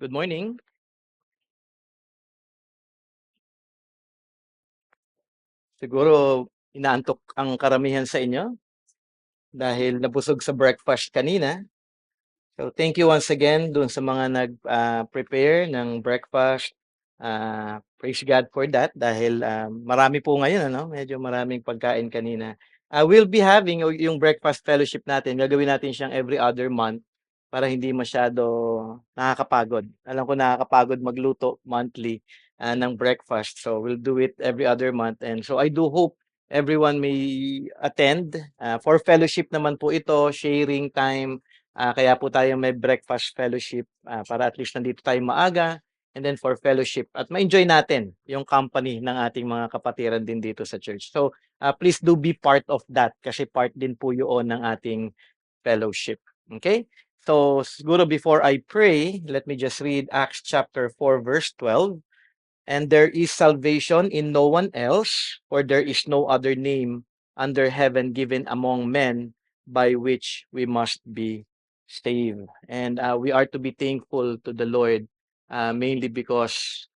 Good morning. Siguro inaantok ang karamihan sa inyo dahil nabusog sa breakfast kanina. So thank you once again dun sa mga prepare ng breakfast. Praise God for that dahil marami po ngayon, ano? Medyo maraming pagkain kanina. We'll be having yung breakfast fellowship natin. Gagawin natin siyang every other month para hindi masyado nakakapagod. Alam ko nakakapagod magluto monthly ng breakfast. So we'll do it every other month. And so I do hope everyone may attend. For fellowship naman po ito, sharing time. Kaya po tayo may breakfast fellowship para at least nandito tayo maaga and then for fellowship at ma-enjoy natin yung company ng ating mga kapatiran din dito sa church. So, please do be part of that kasi part din po yun ng ating fellowship. Okay? So, siguro before I pray, let me just read Acts chapter 4 verse 12. And there is salvation in no one else, for there is no other name under heaven given among men by which we must be saved. And we are to be thankful to the Lord mainly because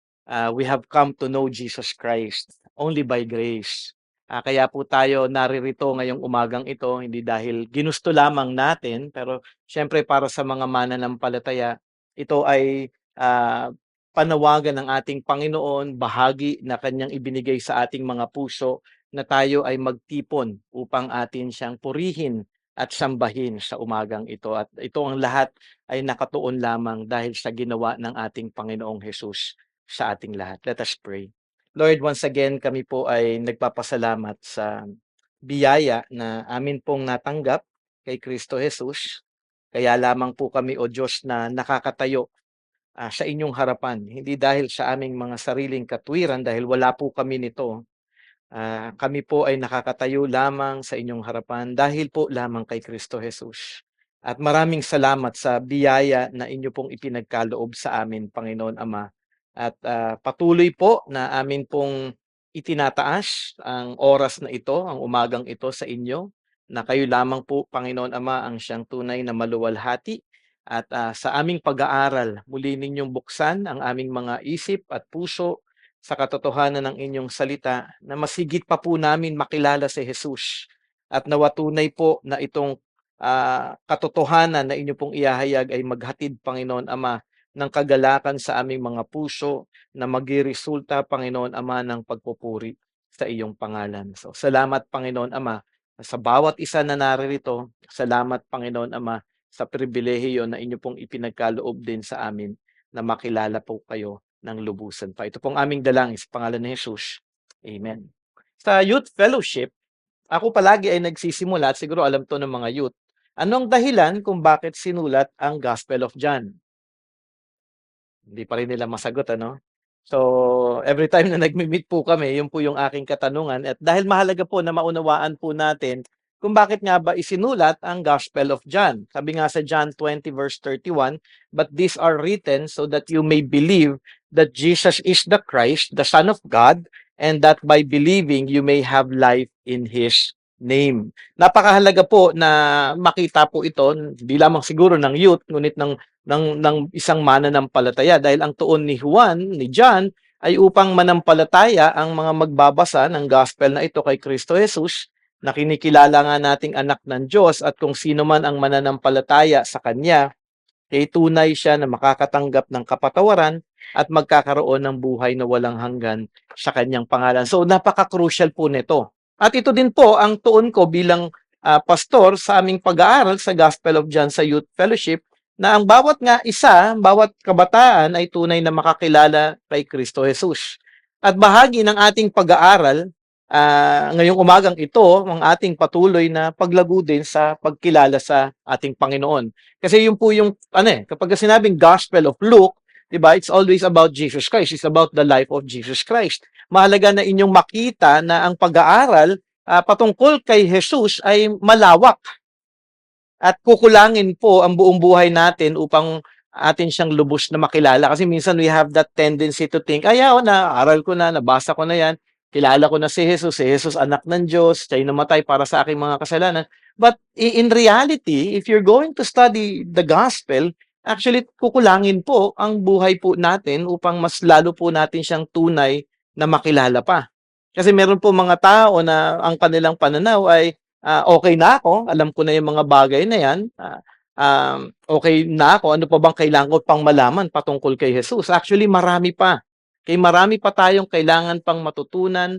we have come to know Jesus Christ only by grace. Kaya po tayo naririto ngayong umagang ito, hindi dahil ginusto lamang natin, pero syempre para sa mga mananampalataya, ito ay panawagan ng ating Panginoon, bahagi na kanyang ibinigay sa ating mga puso na tayo ay magtipon upang atin siyang purihin at sambahin sa umagang ito. At ito ang lahat ay nakatuon lamang dahil sa ginawa ng ating Panginoong Hesus sa ating lahat. Let us pray. Lord, once again, kami po ay nagpapasalamat sa biyaya na amin pong natanggap kay Kristo Jesus. Kaya lamang po kami, O Diyos, na nakakatayo sa inyong harapan. Hindi dahil sa aming mga sariling katwiran, dahil wala po kami nito. Kami po ay nakakatayo lamang sa inyong harapan dahil po lamang kay Kristo Jesus. At maraming salamat sa biyaya na inyo pong ipinagkaloob sa amin, Panginoon Ama. At patuloy po na amin pong itinataas ang oras na ito, ang umagang ito sa inyo, na kayo lamang po, Panginoon Ama, ang siyang tunay na maluwalhati. At sa aming pag-aaral, muli ninyong buksan ang aming mga isip at puso sa katotohanan ng inyong salita na masigit pa po namin makilala si Jesus. At nawatunay po na itong katotohanan na inyo pong ihahayag ay maghatid, Panginoon Ama, ng kagalakan sa aming mga puso na magiresulta, Panginoon Ama, ng pagpupuri sa iyong pangalan. So, salamat, Panginoon Ama, sa bawat isa na naririto. Salamat, Panginoon Ama, sa pribilehiyo na inyo pong ipinagkaloob din sa amin na makilala po kayo ng lubusan pa. Ito pong aming dalangin sa pangalan ni Jesus. Amen. Sa youth fellowship, ako palagi ay nagsisimula at siguro alam to ng mga youth. Anong dahilan kung bakit sinulat ang Gospel of John? Hindi pa rin nila masagot, ano? So, every time na nagmi-meet po kami, yun po yung aking katanungan. At dahil mahalaga po na maunawaan po natin kung bakit nga ba isinulat ang Gospel of John. Sabi nga sa John 20 verse 31, "But these are written so that you may believe that Jesus is the Christ, the Son of God, and that by believing you may have life in His name." Napakahalaga po na makita po ito, hindi lamang siguro ng youth, ngunit ng isang mananampalataya dahil ang tuon ni Juan, ni John, ay upang manampalataya ang mga magbabasa ng gospel na ito kay Kristo Jesus, na kinikilala nga nating anak ng Diyos at kung sino man ang mananampalataya sa Kanya, ay tunay siya na makakatanggap ng kapatawaran at magkakaroon ng buhay na walang hanggan sa Kanyang pangalan. So napaka-crucial po nito. At ito din po ang tuon ko bilang pastor sa aming pag-aaral sa Gospel of John sa Youth Fellowship, na ang bawat nga isa, bawat kabataan ay tunay na makakilala kay Kristo Jesus. At bahagi ng ating pag-aaral, ngayong umagang ito, ang ating patuloy na paglago din sa pagkilala sa ating Panginoon. Kasi yun po yung, kapag sinabing Gospel of Luke, diba, it's always about Jesus Christ. It's about the life of Jesus Christ. Mahalaga na inyong makita na ang pag-aaral patungkol kay Jesus ay malawak. At kukulangin po ang buong buhay natin upang atin siyang lubos na makilala. Kasi minsan we have that tendency to think, naaral ko na, nabasa ko na yan, kilala ko na si Jesus anak ng Diyos, siya'y namatay para sa aking mga kasalanan. But in reality, if you're going to study the gospel, actually kukulangin po ang buhay po natin upang mas lalo po natin siyang tunay na makilala pa. Kasi meron po mga tao na ang kanilang pananaw ay, okey na ako, alam ko na yung mga bagay na yan, okey na ako, ano pa bang kailangan ko pang malaman patungkol kay Jesus? Actually marami pa, marami pa tayong kailangan pang matutunan,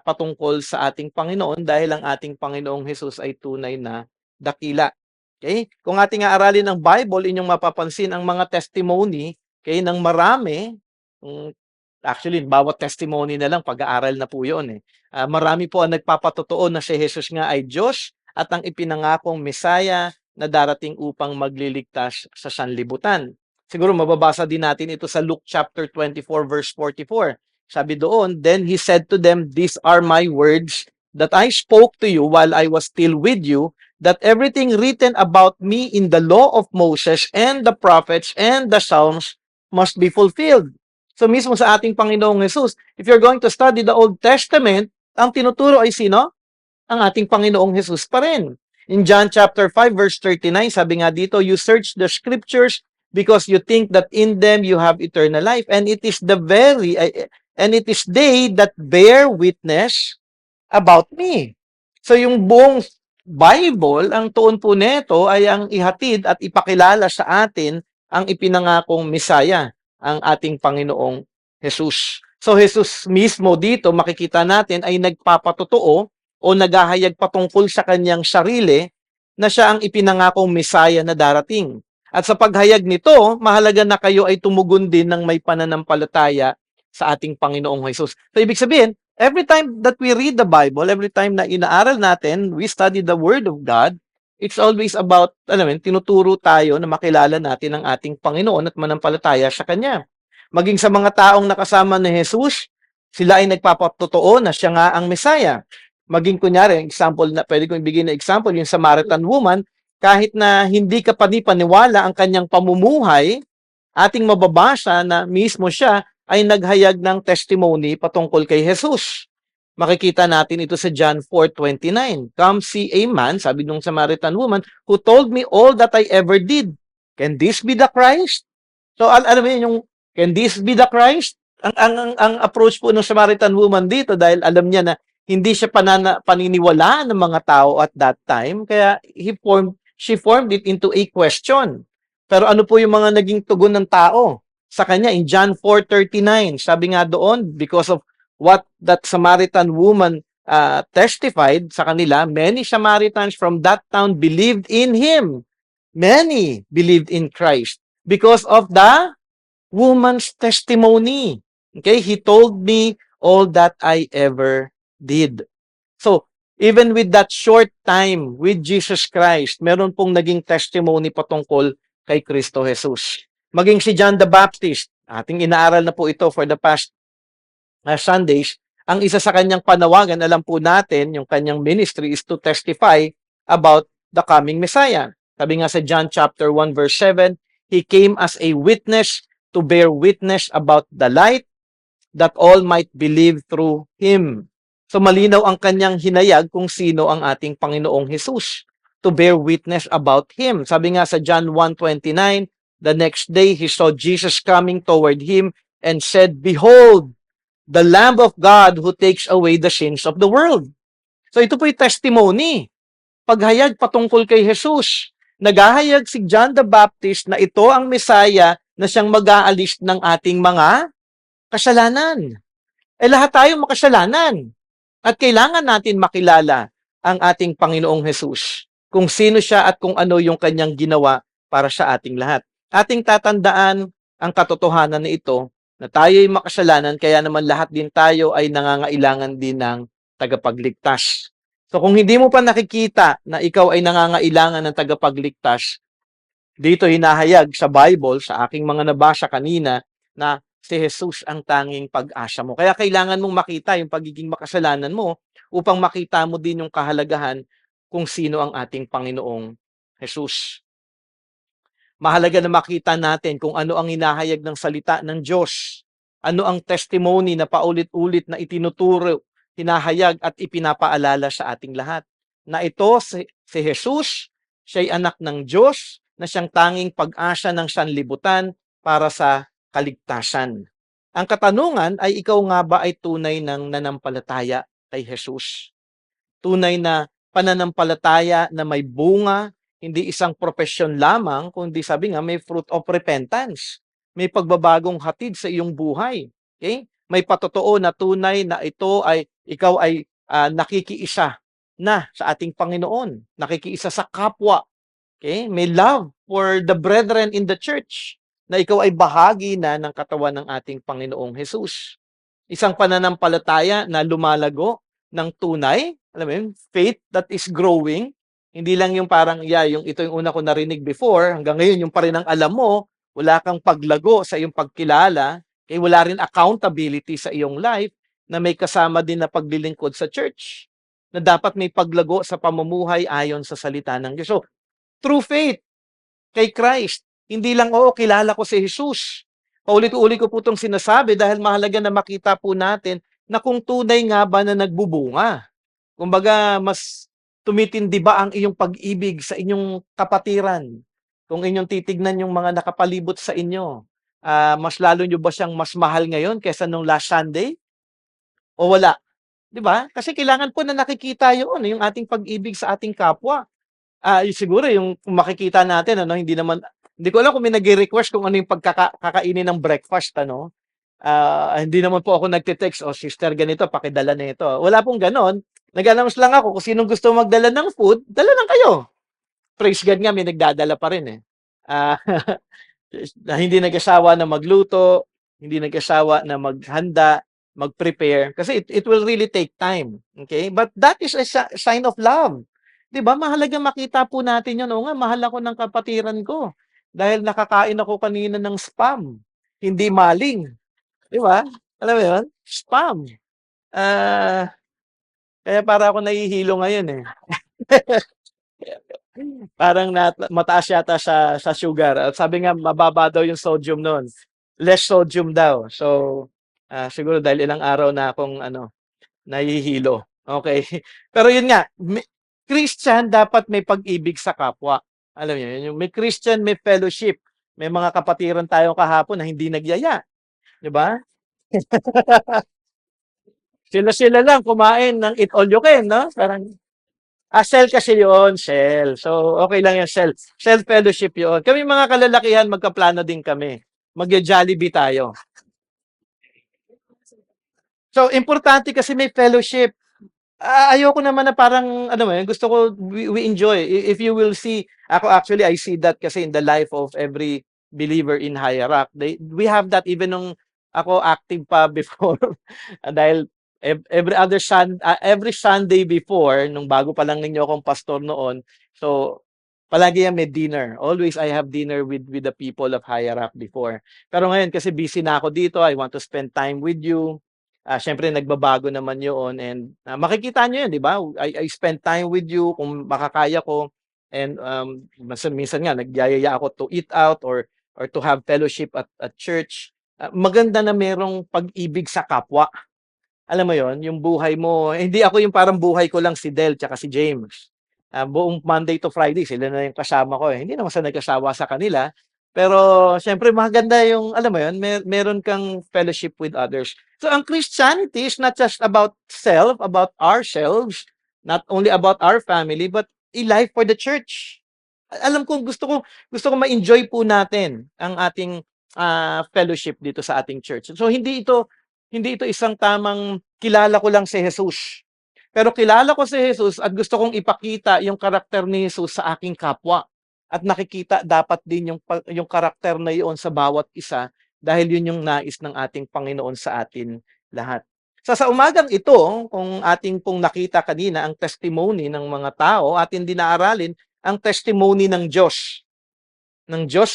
patungkol sa ating Panginoon dahil ang ating Panginoong Jesus ay tunay na dakila. Okay? Kung ating aaralin ang Bible, inyong mapapansin ang mga testimony, ng marami, hmm, actually bawat testimony na lang pag-aaral na po 'yun, eh. Marami po ang nagpapatotoo na si Jesus nga ay Diyos at ang ipinangakong Mesaya na darating upang magliligtas sa sanlibutan. Siguro mababasa din natin ito sa Luke chapter 24 verse 44. Sabi doon, "Then he said to them, 'These are my words that I spoke to you while I was still with you, that everything written about me in the law of Moses and the prophets and the Psalms must be fulfilled." So mismo sa ating Panginoong Jesus, if you're going to study the Old Testament, ang tinuturo ay sino? Ang ating Panginoong Jesus pa rin. In John chapter 5 verse 39, sabi nga dito, "You search the scriptures because you think that in them you have eternal life, and it is they that bear witness about me." So yung buong Bible, ang tuon po nito ay ang ihatid at ipakilala sa atin ang ipinangakong Mesaya, ang ating Panginoong Jesus. So Jesus mismo dito makikita natin ay nagpapatotoo o naghahayag patungkol sa kanyang sarili na siya ang ipinangakong Mesaya na darating. At sa paghayag nito, mahalaga na kayo ay tumugon din ng may pananampalataya sa ating Panginoong Jesus. So ibig sabihin, every time that we read the Bible, every time na inaaral natin, we study the Word of God, it's always about, tinuturo tayo na makilala natin ang ating Panginoon at manampalataya sa Kanya. Maging sa mga taong nakasama ni Jesus, sila ay nagpapatotoo na siya nga ang Mesaya. Maging kunyari, example na pwede kong ibigay na example, yung Samaritan woman, kahit na hindi ka panipaniwala ang kanyang pamumuhay, ating mababasa na mismo siya ay naghayag ng testimony patungkol kay Jesus. Makikita natin ito sa John 4:29. "Come see a man," sabi nung Samaritan woman, "who told me all that I ever did. Can this be the Christ?" So alam mo yun, yung "Can this be the Christ?" Ang approach po ng Samaritan woman dito dahil alam niya na hindi siya paniniwalaan ng mga tao at that time, kaya she formed it into a question. Pero ano po yung mga naging tugon ng tao sa kanya? In John 4:39, sabi nga doon, because of what that Samaritan woman testified sa kanila, many Samaritans from that town believed in him. Many believed in Christ because of the woman's testimony. Okay, he told me all that I ever did. So, even with that short time with Jesus Christ, meron pong naging testimony patungkol kay Kristo Jesus. Maging si John the Baptist, ating inaaral na po ito for the past Sundays, ang isa sa kanyang panawagan, alam po natin, yung kanyang ministry is to testify about the coming Messiah. Sabi nga sa John chapter 1 verse 7, "He came as a witness to bear witness about the light, that all might believe through Him." So malinaw ang kanyang hinayag kung sino ang ating Panginoong Jesus, to bear witness about Him. Sabi nga sa John 1:29, "The next day he saw Jesus coming toward him and said, 'Behold, the Lamb of God who takes away the sins of the world.'" So ito po yung testimony, paghayag patungkol kay Jesus. Naghahayag si John the Baptist na ito ang Mesaya na siyang mag-aalis ng ating mga kasalanan. Lahat tayo makasalanan. At kailangan natin makilala ang ating Panginoong Jesus, kung sino siya at kung ano yung kanyang ginawa para sa ating lahat. Ating tatandaan ang katotohanan na ito, na tayo'y makasalanan, kaya naman lahat din tayo ay nangangailangan din ng tagapagligtas. So kung hindi mo pa nakikita na ikaw ay nangangailangan ng tagapagligtas, dito hinahayag sa Bible, sa aking mga nabasa kanina, na si Jesus ang tanging pag-asa mo. Kaya kailangan mong makita yung pagiging makasalanan mo upang makita mo din yung kahalagahan kung sino ang ating Panginoong Jesus. Mahalaga na makita natin kung ano ang hinahayag ng salita ng Diyos. Ano ang testimony na paulit-ulit na itinuturo, hinahayag at ipinapaalala sa ating lahat. Na ito si Jesus, siya'y anak ng Diyos, na siyang tanging pag-asa ng sanlibutan para sa kaligtasan. Ang katanungan ay ikaw nga ba ay tunay ng nanampalataya kay Jesus? Tunay na pananampalataya na may bunga, hindi isang profesyon lamang, kundi sabi nga may fruit of repentance. May pagbabagong hatid sa iyong buhay. Okay? May patotoo na tunay na ikaw ay nakikiisa na sa ating Panginoon, nakikiisa sa kapwa. Okay? May love for the brethren in the church na ikaw ay bahagi na ng katawan ng ating Panginoong Jesus. Isang pananampalataya na lumalago ng tunay, alam mo yun, faith that is growing. Hindi lang yung parang, yung ito yung una ko narinig before, hanggang ngayon yung pa rin ang alam mo, wala kang paglago sa iyong pagkilala, kaya wala rin accountability sa iyong life na may kasama din na paglilingkod sa church, na dapat may paglago sa pamumuhay ayon sa salita ng Diyos. So, true faith kay Christ. Hindi lang, kilala ko si Jesus. Paulit-ulit ko po itong sinasabi dahil mahalaga na makita po natin na kung tunay nga ba na nagbubunga. Kumbaga, mas tumitindi ba ang iyong pag-ibig sa inyong kapatiran? Kung inyong titignan yung mga nakapalibot sa inyo, mas lalo nyo ba siyang mas mahal ngayon kaysa nung last Sunday? O wala? 'Di ba? Kasi kailangan po na nakikita yun, yung ating pag-ibig sa ating kapwa. Siguro yung kung makikita natin hindi ko alam kung may nagre-request kung ano yung kakainin ng breakfast hindi naman po ako nagte-text, sister ganito pakidala nito. Wala pong gano'n. Nag-announce lang ako kung sinong gusto magdala ng food, dala lang kayo. Praise God nga may nagdadala pa rin eh. Ah, na hindi nag-asawa na magluto, hindi nag-asawa na maghanda, mag-prepare kasi it will really take time. Okay? But that is a sign of love. 'Di ba? Mahalaga makita po natin 'yon. Oo nga, mahal ako ng kapatiran ko dahil nakakain ako kanina ng spam, hindi maling. 'Di ba? Alam mo 'yon? Spam. Ah, kaya para ako nahihilo ngayon eh. Parang mataas yata sa sugar. At sabi nga mababa daw yung sodium noon. Less sodium daw. So, siguro dahil ilang araw na akong nahihilo. Okay. Pero yun nga, Christian dapat may pag-ibig sa kapwa. Alam niyo, yung may Christian, may fellowship. May mga kapatiran tayo kahapon na hindi nagyaya. 'Di ba? Sila lang kumain ng eat all you can, no? Parang cell kasi yun, cell. So, okay lang yung cell. Cell fellowship yun. Kami mga kalalakihan, magkaplano din kami. Magja-Jollibee tayo. So, importante kasi may fellowship. Ayoko naman na parang, gusto ko, we enjoy. If you will see, actually, I see that kasi in the life of every believer in Higher Rock. We have that even nung ako active pa before. Dahil every Sunday before, nung bago pa lang ninyo akong pastor noon, so, palagi yan may dinner. Always I have dinner with the people of Higher Rock before. Pero ngayon, kasi busy na ako dito, I want to spend time with you. Siyempre nagbabago naman 'yon and makikita niyo 'yun, 'di ba? I spend time with you kung makakaya ko and minsan nga nagyayaya ako to eat out or to have fellowship at church. Maganda na merong pag-ibig sa kapwa. Alam mo 'yon, yung buhay mo hindi ako yung parang buhay ko lang si Del tsaka si James. Buong Monday to Friday sila na yung kasama ko eh. Hindi naman sa nag-asawa sa kanila, pero siyempre maganda yung alam mo 'yun, meron kang fellowship with others. So ang Christianity is not just about self, about ourselves, not only about our family, but a life for the church. Alam ko gusto ko ma-enjoy po natin ang ating fellowship dito sa ating church. So hindi ito isang tamang kilala ko lang si Jesus. Pero kilala ko si Jesus at gusto kong ipakita yung karakter ni Jesus sa aking kapwa. At nakikita dapat din yung karakter na iyon sa bawat isa dahil yun yung nais ng ating Panginoon sa atin lahat. Sa umagang ito, kung ating pong nakita kanina ang testimony ng mga tao, atin dinaaralin ang testimony ng Diyos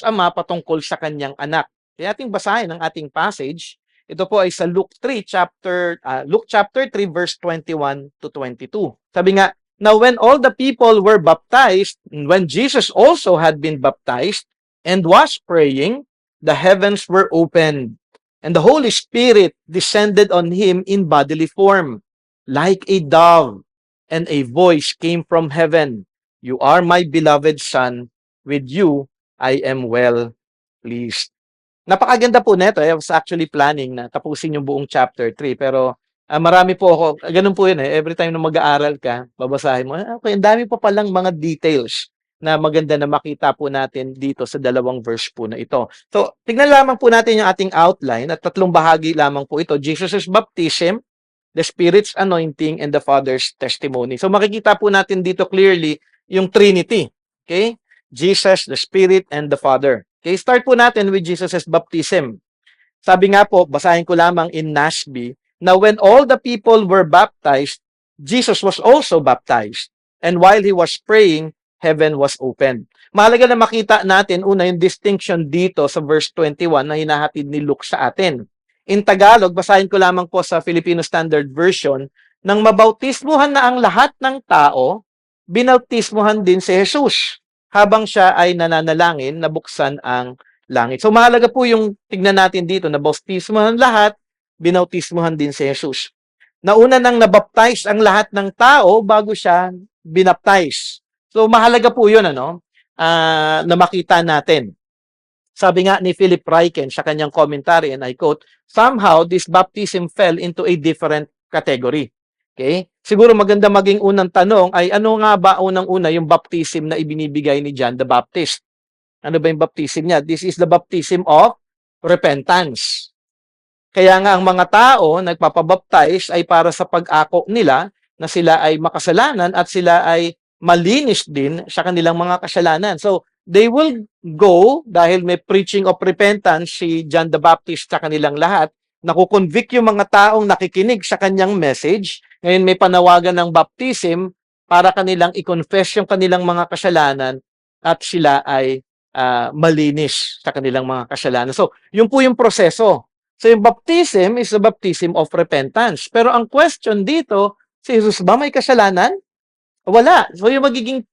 Ama patungkol sa kanyang anak. Kaya ating basahin ang ating passage. Ito po ay sa Luke chapter 3 verse 21 to 22. Sabi nga, now when all the people were baptized, when Jesus also had been baptized and was praying, the heavens were opened, and the Holy Spirit descended on him in bodily form, like a dove, and a voice came from heaven, "You are my beloved Son, with you I am well pleased. Napakaganda po nito, I was actually planning na tapusin yung buong chapter 3 pero, marami po ako gano'n po yun, every time na mag-aaral ka, babasahin mo, okey ang dami pa palang mga details na maganda na makita po natin dito sa dalawang verse po na ito. So, tignan lamang po natin yung ating outline at tatlong bahagi lamang po ito, Jesus' baptism, the Spirit's anointing, and the Father's testimony. So, makikita po natin dito clearly yung Trinity, okay? Jesus, the Spirit, and the Father. Okay, start po natin with Jesus' baptism. Sabi nga po, basahin ko lamang in Nashby, na when all the people were baptized, Jesus was also baptized. And while he was praying, heaven was opened. Mahalaga na makita natin, una, yung distinction dito sa verse 21 na hinahatid ni Luke sa atin. In Tagalog, basahin ko lamang po sa Filipino Standard Version, nang mabautismuhan na ang lahat ng tao, binautismuhan din si Jesus habang siya ay nananalangin, nabuksan ang langit. So mahalaga po yung tignan natin dito na bautismuhan lahat, binautismuhan din si Jesus. Nauna nang nabaptize ang lahat ng tao bago siya binaptize. So mahalaga po yun na makita natin. Sabi nga ni Philip Ryken sa kanyang commentary, and I quote, somehow this baptism fell into a different category. Okay? Siguro maganda maging unang tanong ay ano nga ba unang-una yung baptism na ibinibigay ni John the Baptist? Ano ba yung baptism niya? This is the baptism of repentance. Kaya nga ang mga tao nagpapabaptize ay para sa pag-ako nila na sila ay makasalanan at sila ay malinis din sa kanilang mga kasalanan. So, they will go dahil may preaching of repentance si John the Baptist sa kanilang lahat, nakukonvict yung mga taong nakikinig sa kanyang message. Ngayon may panawagan ng baptism para kanilang i-confess yung kanilang mga kasalanan at sila ay malinis sa kanilang mga kasalanan. So, yun po yung proseso. So, yung baptism is the baptism of repentance. Pero ang question dito, si Jesus ba may kasalanan? Wala. So, yung magiging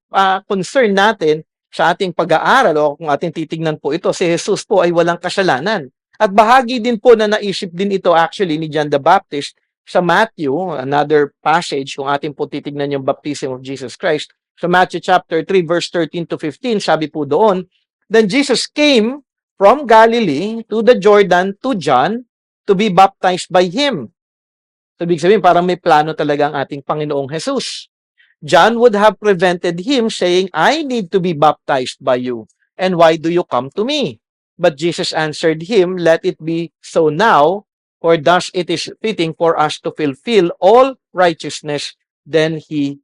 concern natin sa ating pag-aaral o kung ating titignan po ito, si Jesus po ay walang kasalanan. At bahagi din po na naisip din ito actually ni John the Baptist sa Matthew, another passage, kung ating po titignan yung baptism of Jesus Christ. Sa Matthew chapter 3, verse 13 to 15, sabi po doon, then Jesus came from Galilee to the Jordan to John to be baptized by him. So, ibig sabihin, parang may plano talaga ang ating Panginoong Jesus. John would have prevented him saying, I need to be baptized by you, and why do you come to me? But Jesus answered him, let it be so now, for thus it is fitting for us to fulfill all righteousness. Then he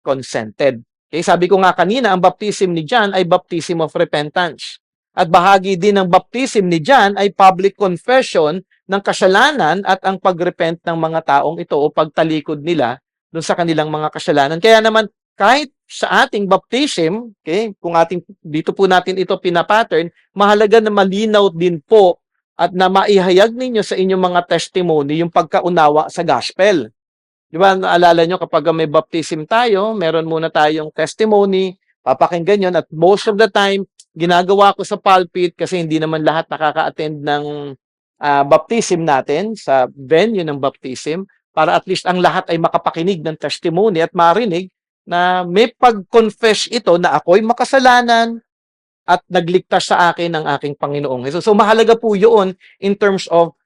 consented. Okay, sabi ko nga kanina, ang baptism ni John ay baptism of repentance. At bahagi din ng baptism ni John ay public confession ng kasalanan at ang pagrepent ng mga taong ito o pagtalikod nila doon sa kanilang mga kasalanan. Kaya naman, kahit sa ating baptism, okay, kung dito po natin ito pinapattern, mahalaga na malinaw din po at na maihayag ninyo sa inyong mga testimony yung pagkaunawa sa gospel. Di ba, naalala nyo kapag may baptism tayo, meron muna tayong testimony, papakinggan yun, at most of the time, ginagawa ko sa pulpit kasi hindi naman lahat nakaka-attend ng baptism natin sa venue ng baptism para at least ang lahat ay makapakinig ng testimony at marinig na may pag-confess ito na ako'y makasalanan at nagligtas sa akin ng aking Panginoong Jesus. So mahalaga po yun in terms of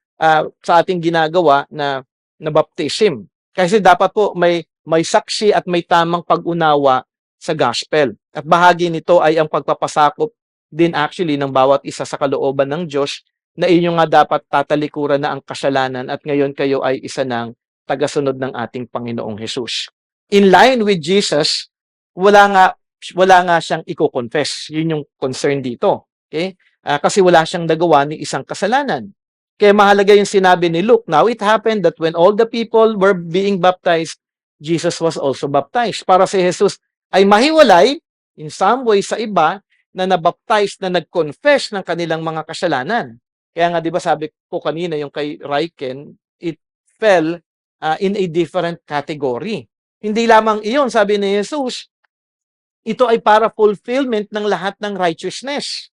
sa ating ginagawa na baptism. Kasi dapat po may saksi at may tamang pag-unawa sa gospel. At bahagi nito ay ang pagpapasakop din actually ng bawat isa sa kalooban ng Diyos na inyo nga dapat tatalikuran na ang kasalanan at ngayon kayo ay isa ng tagasunod ng ating Panginoong Jesus. In line with Jesus, wala nga siyang i-confess. Yun yung concern dito. Okay? Kasi wala siyang nagawa ni isang kasalanan. Kaya mahalaga yung sinabi ni Luke, now it happened that when all the people were being baptized, Jesus was also baptized. Para si Jesus ay mahiwalay in some way sa iba na nabaptize na nag-confess ng kanilang mga kasalanan. Kaya nga 'di ba sabi ko kanina yung kay Ryken, it fell in a different category. Hindi lamang iyon, sabi ni Jesus, ito ay para fulfillment ng lahat ng righteousness.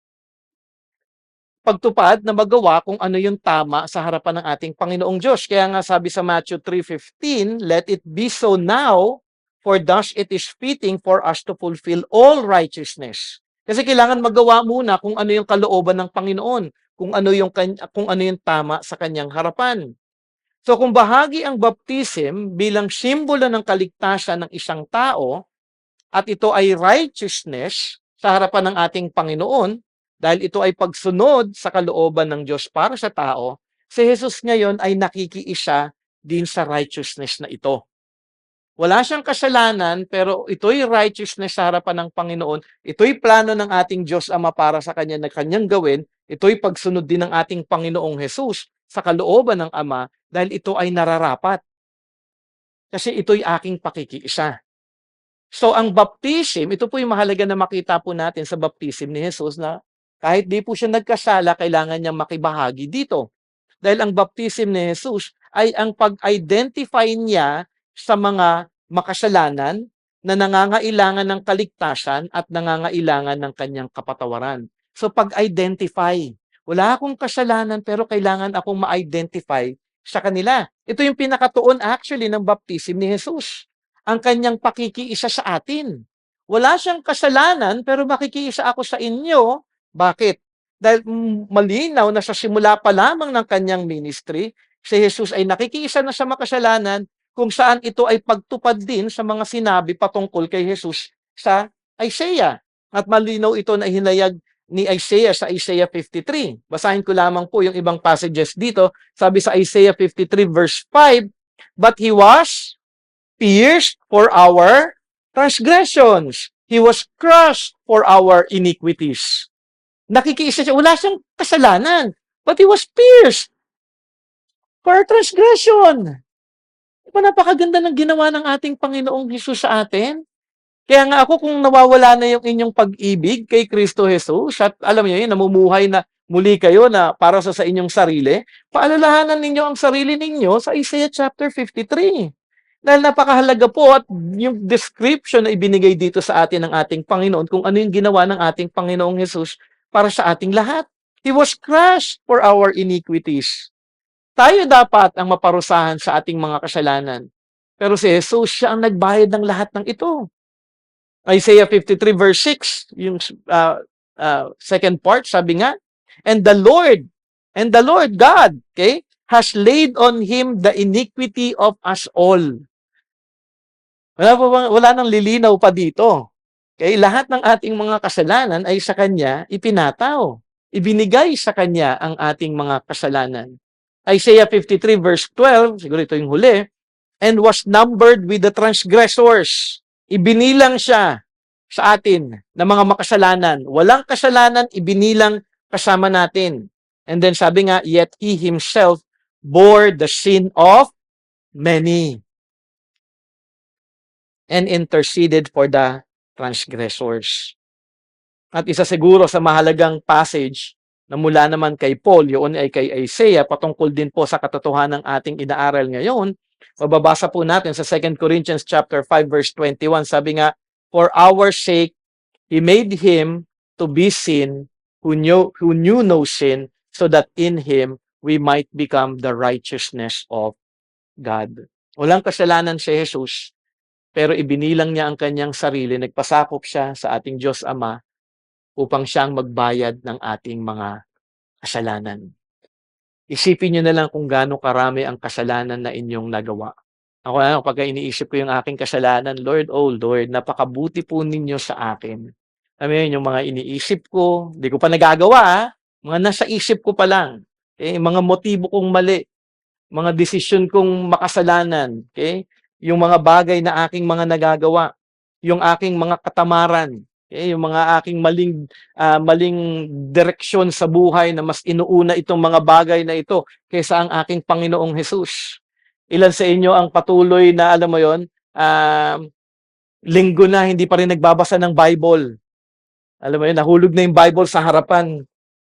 Pagtupad na magawa kung ano yung tama sa harapan ng ating Panginoong Diyos. Kaya nga sabi sa Matthew 3:15, let it be so now, for thus it is fitting for us to fulfill all righteousness. Kasi kailangan magawa muna kung ano yung kalooban ng Panginoon, kung ano yung tama sa kanyang harapan. So kung bahagi ang baptism bilang simbolo ng kaligtasan ng isang tao at ito ay righteousness sa harapan ng ating Panginoon, dahil ito ay pagsunod sa kalooban ng Diyos para sa tao, si Jesus ngayon ay nakikiisa din sa righteousness na ito. Wala siyang kasalanan, pero ito'y righteousness sa harapan ng Panginoon. Ito'y plano ng ating Diyos Ama para sa Kanya na Kanyang gawin. Ito'y pagsunod din ng ating Panginoong Jesus sa kalooban ng Ama dahil ito ay nararapat. Kasi ito'y aking pakikiisa. So ang baptism, ito po yung mahalaga na makita po natin sa baptism ni Jesus na kahit di po siya nagkasala, kailangan niyang makibahagi dito. Dahil ang baptism ni Jesus ay ang pag-identify niya sa mga makasalanan na nangangailangan ng kaligtasan at nangangailangan ng kanyang kapatawaran. So pag-identify, wala akong kasalanan pero kailangan akong ma-identify sa kanila. Ito yung pinakatuon actually ng baptism ni Jesus. Ang kanyang pakikiisa sa atin. Wala siyang kasalanan pero makikiisa ako sa inyo. Bakit? Dahil malinaw na sa simula pa lamang ng kanyang ministry, si Jesus ay nakikiisa na sa makasalanan kung saan ito ay pagtupad din sa mga sinabi patungkol kay Jesus sa Isaiah. At malinaw ito na hinayag ni Isaiah sa Isaiah 53. Basahin ko lamang po yung ibang passages dito. Sabi sa Isaiah 53 verse 5, "But he was pierced for our transgressions. He was crushed for our iniquities." Nakikiisa siya. Wala siyang kasalanan. But he was pierced for our transgression. Diba napakaganda ng ginawa ng ating Panginoong Hesus sa atin? Kaya nga ako, kung nawawala na yung inyong pag-ibig kay Kristo Jesus, at alam niyo yun, namumuhay na muli kayo na para sa inyong sarili, paalalahanan ninyo ang sarili ninyo sa Isaiah chapter 53. Dahil napakahalaga po at yung description na ibinigay dito sa atin ng ating Panginoon kung ano yung ginawa ng ating Panginoong Jesus para sa ating lahat. He was crushed for our iniquities. Tayo dapat ang maparusahan sa ating mga kasalanan. Pero si Jesus, siya ang nagbayad ng lahat ng ito. Isaiah 53 verse 6, yung second part, sabi nga, and the Lord God, okay, has laid on him the iniquity of us all. Wala nang lilinaw pa dito. Okay, lahat ng ating mga kasalanan ay sa Kanya ipinataw. Ibinigay sa Kanya ang ating mga kasalanan. Isaiah 53 verse 12, siguro ito yung huli, and was numbered with the transgressors. Ibinilang siya sa atin na mga makasalanan. Walang kasalanan, ibinilang kasama natin. And then sabi nga, yet He Himself bore the sin of many and interceded for the transgressors. At isa siguro sa mahalagang passage na mula naman kay Paul, yun ay kay Isaiah, patungkol din po sa katotohanan ng ating inaaral ngayon. Mababasa po natin sa 2 Corinthians chapter 5 verse 21, sabi nga, for our sake, He made Him to be sin who knew no sin, so that in Him we might become the righteousness of God. Walang kasalanan si Jesus, pero ibinilang niya ang kanyang sarili, nagpasakop siya sa ating Diyos Ama upang siyang magbayad ng ating mga kasalanan. Isipin niyo na lang kung gaano karami ang kasalanan na inyong nagawa. Ako, pag iniisip ko yung aking kasalanan, Lord, oh Lord, napakabuti po ninyo sa akin. Alam mo yun, yung mga iniisip ko, hindi ko pa nagagawa, mga nasa isip ko pa lang. Okay? Mga motibo kong mali, mga desisyon kong makasalanan, okay? Yung mga bagay na aking mga nagagawa, yung aking mga katamaran, okay? Yung mga aking maling direksyon sa buhay na mas inuuna itong mga bagay na ito kaysa ang aking Panginoong Hesus. Ilan sa inyo ang patuloy na, alam mo yon, linggo na hindi pa rin nagbabasa ng Bible. Alam mo yun, nahulog na yung Bible sa harapan,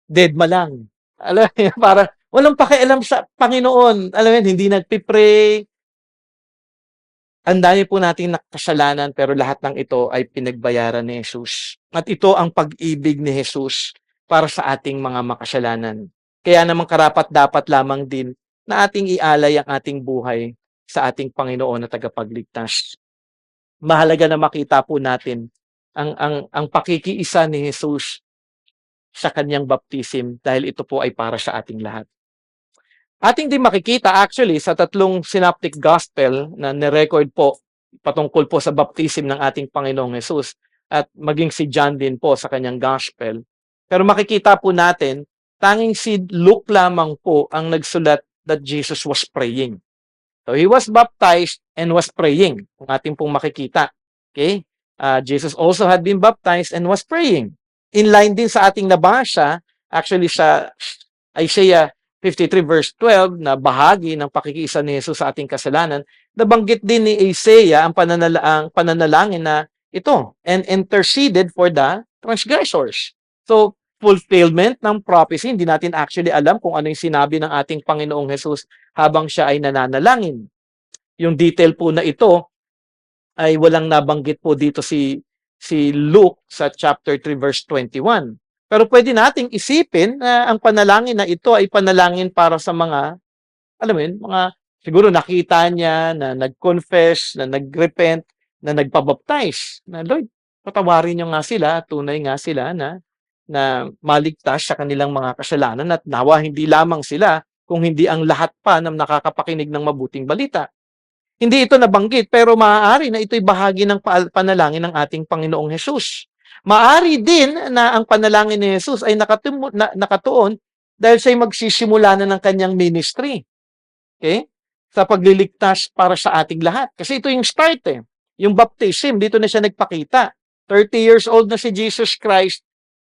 dead ma lang. Alam mo yun, para walang pakialam sa Panginoon. Alam mo yun, hindi nagpipray. Ang dami po nating nakasalanan, pero lahat ng ito ay pinagbayaran ni Jesus. At ito ang pag-ibig ni Jesus para sa ating mga makasalanan. Kaya naman karapat dapat lamang din na ating ialay ang ating buhay sa ating Panginoon na tagapagligtas. Mahalaga na makita po natin ang pakikiisa ni Jesus sa kanyang baptism dahil ito po ay para sa ating lahat. Ating din makikita actually sa tatlong synoptic gospel na nirecord po patungkol po sa baptism ng ating Panginoong Jesus at maging si John din po sa kanyang gospel. Pero makikita po natin, tanging si Luke lamang po ang nagsulat that Jesus was praying. So he was baptized and was praying. Kung ating pong makikita. Okay? Jesus also had been baptized and was praying. In line din sa ating nabasa, actually sa Isaiah 53 verse 12 na bahagi ng pakikiisa ni Jesus sa ating kasalanan, nabanggit din ni Isaiah ang pananalangin na ito, and interceded for the transgressors. So, fulfillment ng prophecy, hindi natin actually alam kung ano yung sinabi ng ating Panginoong Jesus habang siya ay nananalangin. Yung detail po na ito ay walang nabanggit po dito si Luke sa chapter 3 verse 21. Pero pwede nating isipin na ang panalangin na ito ay panalangin para sa mga, alam mo yun, mga siguro nakita niya na nag-confess, na nag-repent, na nagpabaptize. Na Lord, patawarin niyo nga sila, tunay nga sila na maligtas sa kanilang mga kasalanan at nawa hindi lamang sila, kung hindi ang lahat pa na nakakapakinig ng mabuting balita. Hindi ito nabanggit, pero maaari na ito'y bahagi ng panalangin ng ating Panginoong Hesus. Maaari din na ang panalangin ni Jesus ay nakatuon dahil siya'y magsisimula na ng kanyang ministry. Okay? Sa pagliligtas para sa ating lahat. Kasi ito yung start eh. Yung baptism, dito na siya nagpakita. 30 years old na si Jesus Christ.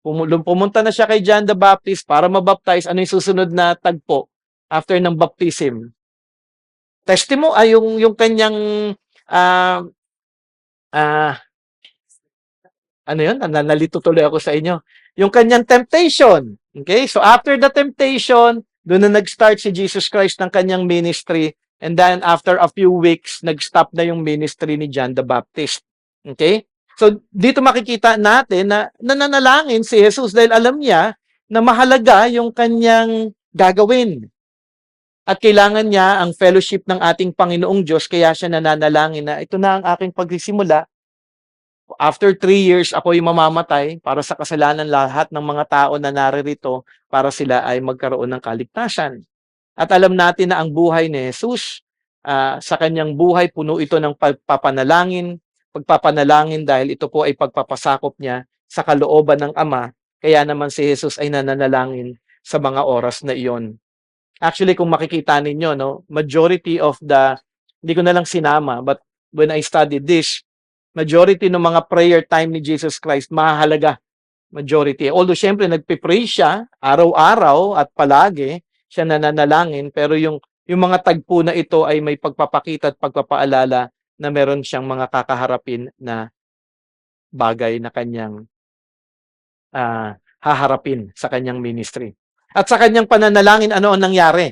Pumunta na siya kay John the Baptist para mabaptize. Ano yung susunod na tagpo after ng baptism? Testimony, yung kanyang uh, uh, ano yun? Nalito tuloy ako sa inyo. Yung kanyang temptation. Okay? So after the temptation, doon na nag-start si Jesus Christ ng kanyang ministry. And then after a few weeks, nag-stop na yung ministry ni John the Baptist. Okay? So dito makikita natin na nananalangin si Jesus dahil alam niya na mahalaga yung kanyang gagawin. At kailangan niya ang fellowship ng ating Panginoong Diyos, kaya siya nananalangin na ito na ang aking pagsisimula. After 3 years, ako ay mamamatay para sa kasalanan lahat ng mga tao na naririto para sila ay magkaroon ng kaligtasan. At alam natin na ang buhay ni Jesus, sa kanyang buhay, puno ito ng pagpapanalangin dahil ito po ay pagpapasakop niya sa kalooban ng Ama. Kaya naman si Jesus ay nananalangin sa mga oras na iyon. Actually, kung makikita ninyo, no, majority of hindi ko na lang sinama, but when I studied this, majority ng mga prayer time ni Jesus Christ, mahalaga. Majority. Although, syempre, nagpipray siya, araw-araw at palagi, siya nananalangin, pero yung mga tagpo na ito ay may pagpapakita at pagpapaalala na meron siyang mga kakaharapin na bagay na kanyang haharapin sa kanyang ministry. At sa kanyang pananalangin, ano ang nangyari?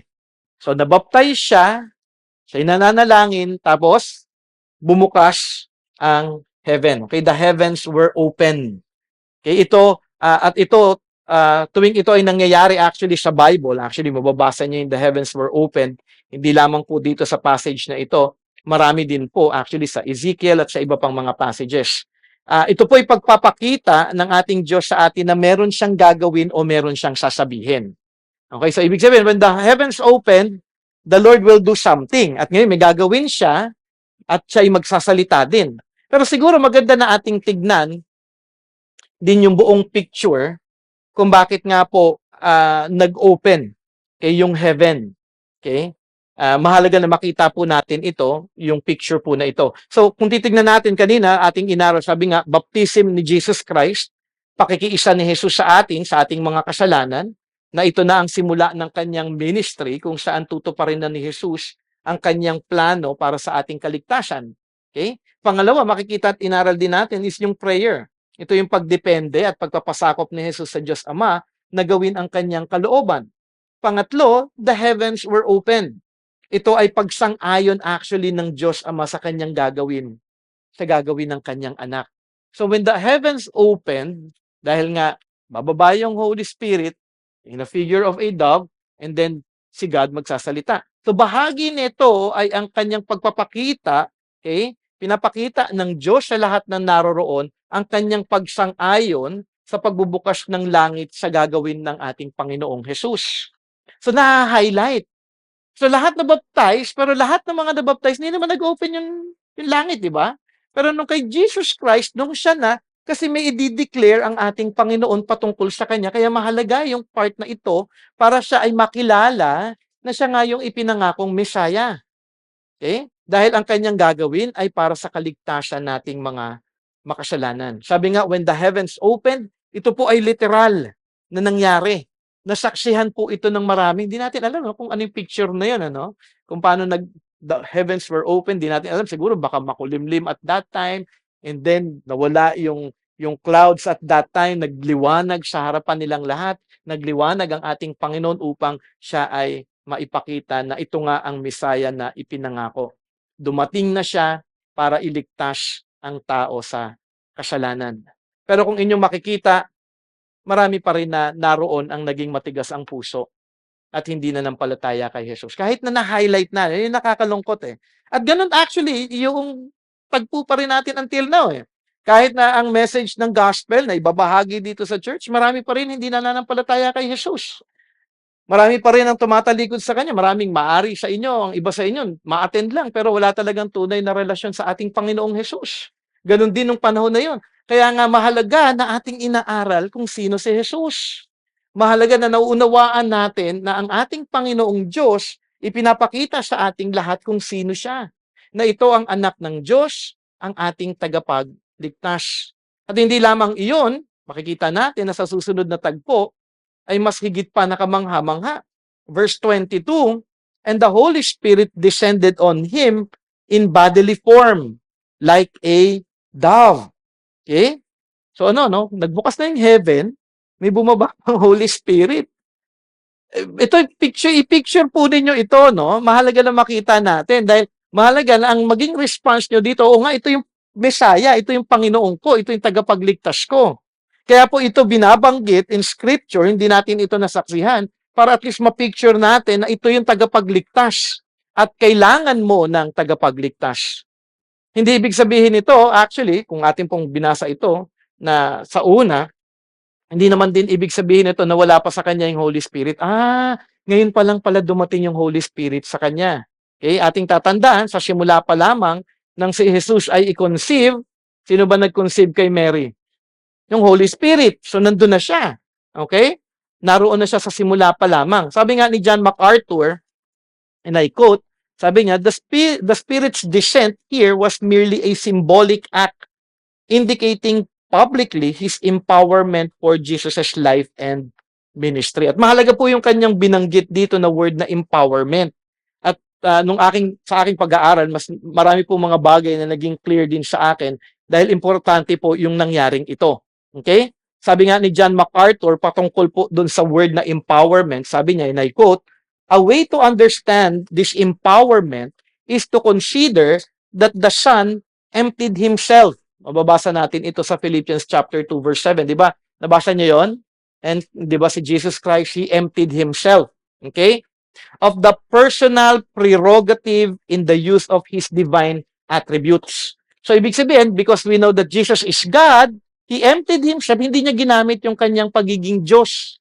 So, nabaptize siya'y nananalangin, tapos bumukas ang heaven. Okay, the heavens were open. Okay, ito, tuwing ito ay nangyayari actually sa Bible, actually mababasa niyo yung the heavens were open, hindi lamang po dito sa passage na ito, marami din po actually sa Ezekiel at sa iba pang mga passages. Ito po ay pagpapakita ng ating Diyos sa atin na meron siyang gagawin o meron siyang sasabihin. Okay, so ibig sabihin, when the heavens open, the Lord will do something. At ngayon may gagawin siya at siya ay magsasalita din. Pero siguro maganda na ating tignan din yung buong picture kung bakit nga po nag-open yung heaven. Okay? Mahalaga na makita po natin ito, yung picture po na ito. So, kung titignan natin kanina, ating inaral, sabi nga, baptism ni Jesus Christ, pakikiisa ni Jesus sa ating mga kasalanan, na ito na ang simula ng kanyang ministry, kung saan tutuparin na ni Jesus ang kanyang plano para sa ating kaligtasan. Okay? Pangalawa, makikita at inaral din natin is yung prayer. Ito yung pagdepende at pagpapasakop ni Jesus sa Diyos Ama na gawin ang kanyang kalooban. Pangatlo, the heavens were open. Ito ay pagsang-ayon actually ng Diyos Ama sa kanyang gagawin, sa gagawin ng kanyang anak. So when the heavens opened, dahil nga bababa yung Holy Spirit in a figure of a dove, and then si God magsasalita. So bahagi nito ay ang kanyang pagpapakita, okay, pinapakita ng Diyos sa lahat ng naroroon ang kanyang pagsang-ayon sa pagbubukas ng langit sa gagawin ng ating Panginoong Hesus. So, na-highlight. So, lahat na baptize, pero lahat ng mga na-baptize, hindi naman nag-open yung langit, di ba? Pero nung kay Jesus Christ, nung siya na, kasi may i-declare ang ating Panginoon patungkol sa Kanya, kaya mahalaga yung part na ito para siya ay makilala na siya nga yung ipinangakong Messiah. Okay? Dahil ang kanyang gagawin ay para sa kaligtasan nating mga makasalanan. Sabi nga, when the heavens opened, ito po ay literal na nangyari. Nasaksihan po ito ng marami. Hindi natin alam kung ano yung picture na yun. Ano? Kung paano the heavens were open, hindi natin alam. Siguro baka makulimlim at that time. And then, nawala yung clouds at that time. Nagliwanag sa harapan nilang lahat. Nagliwanag ang ating Panginoon upang siya ay maipakita na ito nga ang Messiah na ipinangako. Dumating na siya para iligtas ang tao sa kasalanan. Pero kung inyong makikita, marami pa rin na naroon ang naging matigas ang puso at hindi na nampalataya kay Jesus. Kahit na na-highlight na, yun nakakalungkot eh. At ganun actually, yung tagpo pa rin natin until now eh. Kahit na ang message ng gospel na ibabahagi dito sa church, marami pa rin hindi na nanampalataya kay Jesus. Marami pa rin ang tumatalikod sa kanya. Maraming maari sa inyo, ang iba sa inyo, ma-attend lang, pero wala talagang tunay na relasyon sa ating Panginoong Hesus. Ganon din nung panahon na yon. Kaya nga mahalaga na ating inaaral kung sino si Hesus. Mahalaga na nauunawaan natin na ang ating Panginoong Diyos ipinapakita sa ating lahat kung sino siya. Na ito ang anak ng Diyos, ang ating tagapagligtas. At hindi lamang iyon, makikita natin na sa susunod na tagpo, ay mas higit pa nakamangha-mangha. Verse 22, and the Holy Spirit descended on him in bodily form, like a dove. Okay? So no? Nagbukas na yung heaven, may bumaba ang Holy Spirit. Ito, i-picture po ninyo ito, no? Mahalaga na makita natin dahil mahalaga na ang maging response nyo dito, o nga, ito yung Messiah, ito yung Panginoon ko, ito yung tagapagligtas ko. Kaya po ito binabanggit in scripture, hindi natin ito nasaksihan, para at least ma-picture natin na ito yung tagapagligtas at kailangan mo ng tagapagligtas. Hindi ibig sabihin ito, actually, kung atin pong binasa ito, na sa una, hindi naman din ibig sabihin ito na wala pa sa kanya yung Holy Spirit. Ngayon pa lang pala dumating yung Holy Spirit sa kanya. Okay, ating tatandaan, sa simula pa lamang, nang si Jesus ay i-conceive, sino ba nag-conceive kay Mary? Yung Holy Spirit. So, nandun na siya. Okay? Naroon na siya sa simula pa lamang. Sabi nga ni John MacArthur, and I quote, sabi niya, the Spirit's descent here was merely a symbolic act indicating publicly his empowerment for Jesus' life and ministry. At mahalaga po yung kanyang binanggit dito na word na empowerment. At sa aking pag-aaral, marami po mga bagay na naging clear din sa akin dahil importante po yung nangyaring ito. Okay? Sabi nga ni John MacArthur, patungkol po dun sa word na empowerment, sabi niya, and I quote, a way to understand this empowerment is to consider that the Son emptied Himself. Mababasa natin ito sa Philippians chapter 2 verse 7, di ba? Nabasa niyo yon? And di ba si Jesus Christ, He emptied Himself. Okay? Of the personal prerogative in the use of His divine attributes. So, ibig sabihin, because we know that Jesus is God, He emptied Himself, hindi niya ginamit yung kanyang pagiging Diyos.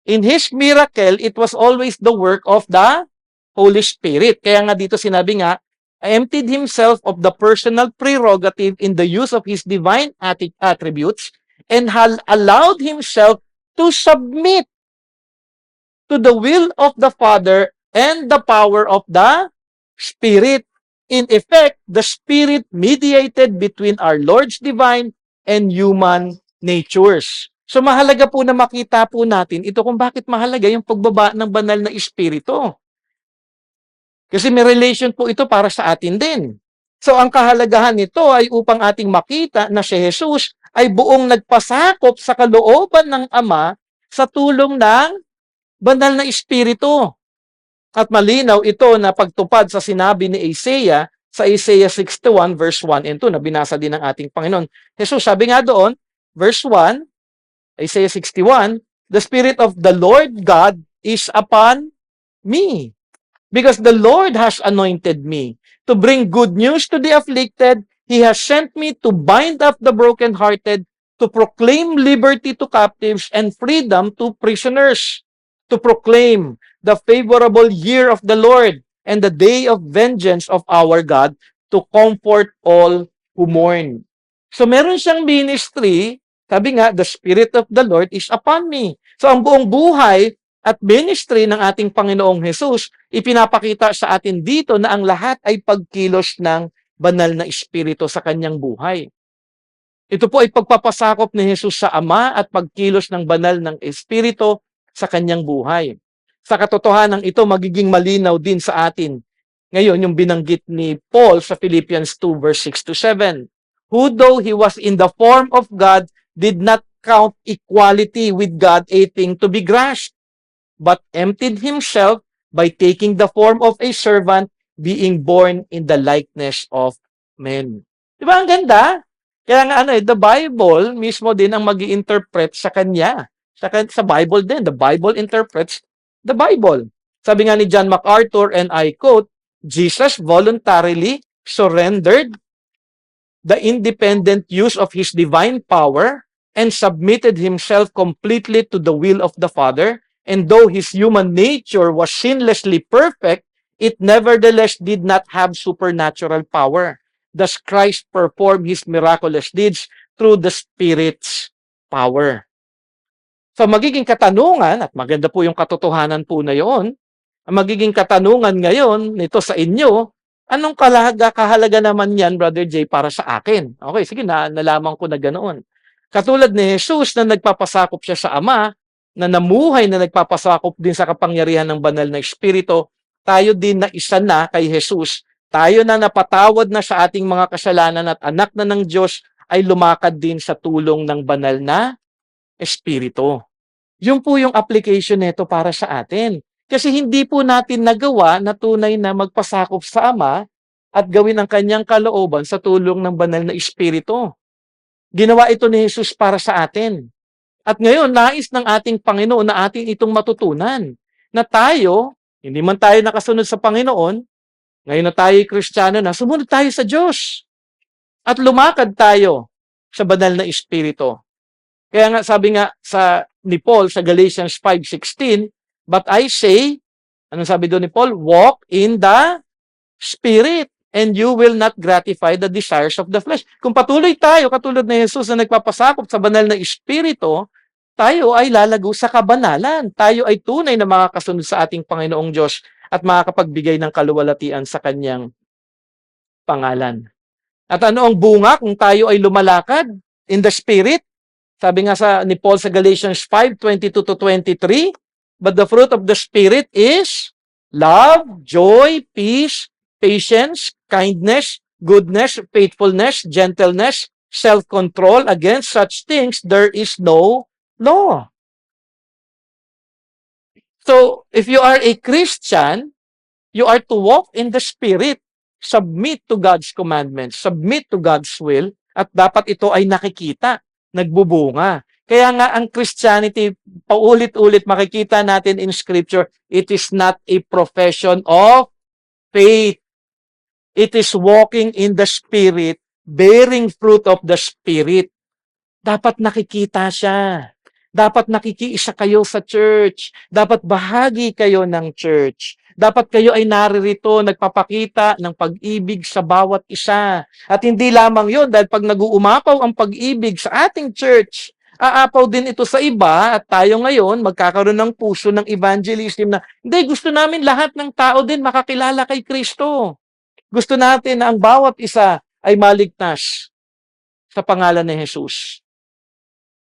In His miracle, it was always the work of the Holy Spirit. Kaya nga dito sinabi nga, emptied Himself of the personal prerogative in the use of His divine attributes and allowed Himself to submit to the will of the Father and the power of the Spirit. In effect, the Spirit mediated between our Lord's divine and human natures. So mahalaga po na makita po natin ito kung bakit mahalaga yung pagbaba ng banal na Espiritu. Kasi may relation po ito para sa atin din. So ang kahalagahan nito ay upang ating makita na si Jesus ay buong nagpasakop sa kalooban ng Ama sa tulong ng banal na Espiritu. At malinaw ito na pagtupad sa sinabi ni Isaiah sa Isaiah 61 verse 1 and 2 na binasa din ng ating Panginoon. Jesus, sabi nga doon, verse 1, Isaiah 61, the Spirit of the Lord God is upon me, Because the Lord has anointed me to bring good news to the afflicted. He has sent me to bind up the brokenhearted, to proclaim liberty to captives and freedom to prisoners, to proclaim the favorable year of the Lord and the day of vengeance of our God, to comfort all who mourn. So meron siyang ministry, sabi nga, the Spirit of the Lord is upon me. So ang buong buhay at ministry ng ating Panginoong Hesus, ipinapakita sa atin dito na ang lahat ay pagkilos ng banal na Espiritu sa kanyang buhay. Ito po ay pagpapasakop ni Jesus sa Ama at pagkilos ng banal ng Espiritu sa kanyang buhay. Sa katotohanan ito, magiging malinaw din sa atin. Ngayon, yung binanggit ni Paul sa Philippians 2 verse 6 to 7. Who though he was in the form of God, did not count equality with God a thing to be grasped, but emptied himself by taking the form of a servant, being born in the likeness of men. Di ba ang ganda? Kaya nga the Bible mismo din ang mag-i-interpret sa kanya. Sa Bible din, the Bible interprets the Bible. Sabi nga ni John MacArthur, and I quote, Jesus voluntarily surrendered the independent use of his divine power and submitted himself completely to the will of the Father. And though his human nature was sinlessly perfect, it nevertheless did not have supernatural power. Thus Christ performed his miraculous deeds through the Spirit's power. So magiging katanungan, at maganda po yung katotohanan po na yon, ang magiging katanungan ngayon nito sa inyo, anong kahalaga naman yan, Brother Jay, para sa akin? Okay, sige, nalaman ko na ganoon. Katulad ni Jesus na nagpapasakop siya sa Ama, na namuhay na nagpapasakop din sa kapangyarihan ng banal na Espiritu, tayo din na isa na kay Jesus. Tayo na napatawad na sa ating mga kasalanan at anak na ng Diyos ay lumakad din sa tulong ng banal na Espiritu. Yun po yung application nito para sa atin. Kasi hindi po natin nagawa na tunay na magpasakop sa Ama at gawin ang kanyang kalooban sa tulong ng banal na Espiritu. Ginawa ito ni Jesus para sa atin. At ngayon, nais ng ating Panginoon na atin itong matutunan. Na tayo, hindi man tayo nakasunod sa Panginoon, ngayon na tayo Kristiyano na, sumunod tayo sa Diyos. At lumakad tayo sa banal na Espiritu. Kaya nga sabi nga ni Paul sa Galatians 5:16, but I say, anong sabi doon ni Paul? Walk in the Spirit and you will not gratify the desires of the flesh. Kung patuloy tayo, katulad ni Jesus na nagpapasakop sa banal na Espiritu, tayo ay lalago sa kabanalan. Tayo ay tunay na makakasunod sa ating Panginoong Diyos at makakapagbigay ng kaluwalhatian sa kanyang pangalan. At ano ang bunga kung tayo ay lumalakad in the Spirit? Sabi nga ni Paul sa Galatians 5:22-23, but the fruit of the Spirit is love, joy, peace, patience, kindness, goodness, faithfulness, gentleness, self-control. Against such things, there is no law. So, if you are a Christian, you are to walk in the Spirit, submit to God's commandments, submit to God's will, at dapat ito ay nakikita, nagbubunga. Kaya nga ang Christianity, paulit-ulit makikita natin in Scripture, it is not a profession of faith. It is walking in the Spirit, bearing fruit of the Spirit. Dapat nakikita siya. Dapat nakikiisa kayo sa church. Dapat bahagi kayo ng church. Dapat kayo ay naririto, nagpapakita ng pag-ibig sa bawat isa. At hindi lamang yon, dahil pag nag-uumapaw ang pag-ibig sa ating church, aapaw din ito sa iba at tayo ngayon magkakaroon ng puso ng evangelism na, hindi, gusto namin lahat ng tao din makakilala kay Kristo. Gusto natin na ang bawat isa ay maligtas sa pangalan ni Jesus.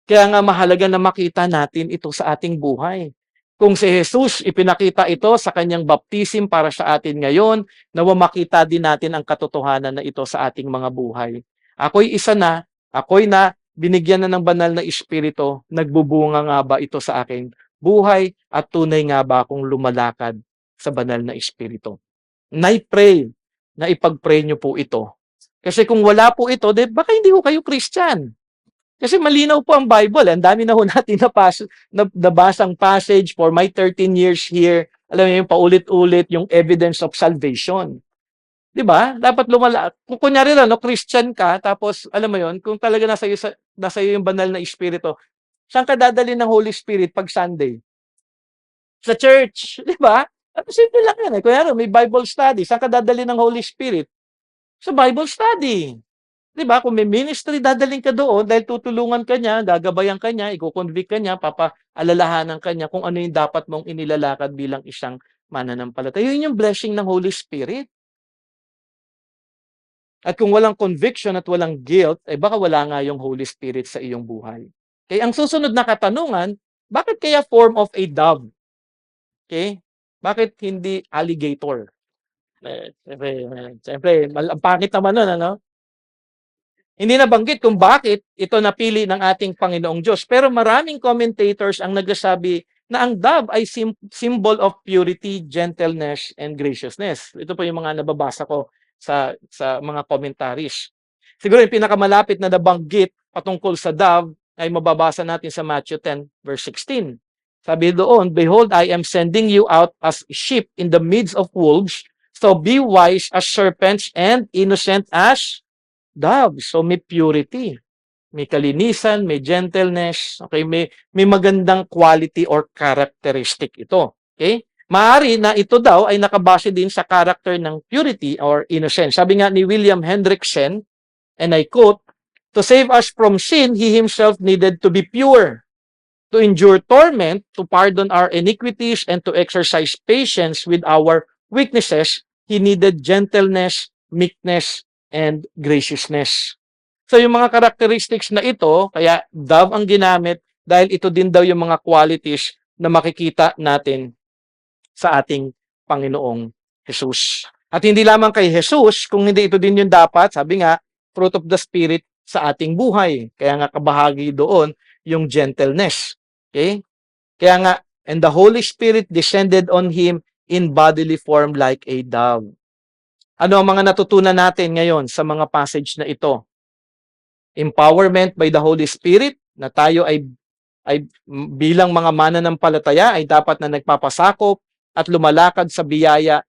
Kaya nga mahalaga na makita natin ito sa ating buhay. Kung si Jesus, ipinakita ito sa kanyang baptism para sa atin ngayon, nawa makita din natin ang katotohanan na ito sa ating mga buhay. Ako'y binigyan na ng banal na Espiritu, nagbubunga nga ba ito sa aking buhay at tunay nga ba akong lumalakad sa banal na Espiritu? Na-pray, na ipag-pray nyo po ito. Kasi kung wala po ito, baka hindi ko kayo Christian. Kasi malinaw po ang Bible. Ang dami na ho natin nabasang passage for my 13 years here alam mo yung paulit-ulit yung evidence of salvation. 'Di ba? Dapat kung kunyari lang, no, Christian ka, tapos, alam mo yon, kung talaga nasa iyo yung banal na espiritu, saan ka dadalhin ng Holy Spirit pag Sunday? Sa church, 'di ba? Simple lang yan, eh. Kunyari may Bible study, saan ka dadalhin ng Holy Spirit? Sa Bible study. 'Di ba? Kung may ministry, dadalhin ka doon dahil tutulungan ka niya, gagabayan ka niya, iko-convict ka niya, papaalalahanan ka niya kung ano yung dapat mong inilalakad bilang isang mananampalataya. Yun yung blessing ng Holy Spirit. At kung walang conviction at walang guilt, eh baka wala nga yung Holy Spirit sa iyong buhay. Okay? Ang susunod na katanungan, bakit kaya form of a dove? Okay? Bakit hindi alligator? Siyempre, ang pangit naman nun, ano? Hindi nabanggit kung bakit ito napili ng ating Panginoong Diyos. Pero maraming commentators ang nagsasabi na ang dove ay symbol of purity, gentleness, and graciousness. Ito po yung mga nababasa ko sa mga commentaries. Siguro yung pinakamalapit na nabanggit patungkol sa dove ay mababasa natin sa Matthew 10 verse 16. Sabi doon, "Behold, I am sending you out as sheep in the midst of wolves, so be wise as serpents and innocent as doves." So may purity, may kalinisan, may gentleness, okay, may magandang quality or characteristic ito. Okay? Maari na ito daw ay nakabase din sa character ng purity or innocence. Sabi nga ni William Hendrickson, and I quote, "To save us from sin, he himself needed to be pure. To endure torment, to pardon our iniquities, and to exercise patience with our weaknesses, he needed gentleness, meekness, and graciousness." So yung mga characteristics na ito, kaya dove ang ginamit dahil ito din daw yung mga qualities na makikita natin sa ating Panginoong Jesus. At hindi lamang kay Jesus, kung hindi ito din yung dapat, sabi nga, fruit of the Spirit sa ating buhay. Kaya nga kabahagi doon yung gentleness. Okay? Kaya nga, and the Holy Spirit descended on him in bodily form like a dove. Ano ang mga natutunan natin ngayon sa mga passage na ito? Empowerment by the Holy Spirit, na tayo ay bilang mga mananampalataya ay dapat na nagpapasakop at lumalakad sa biyaya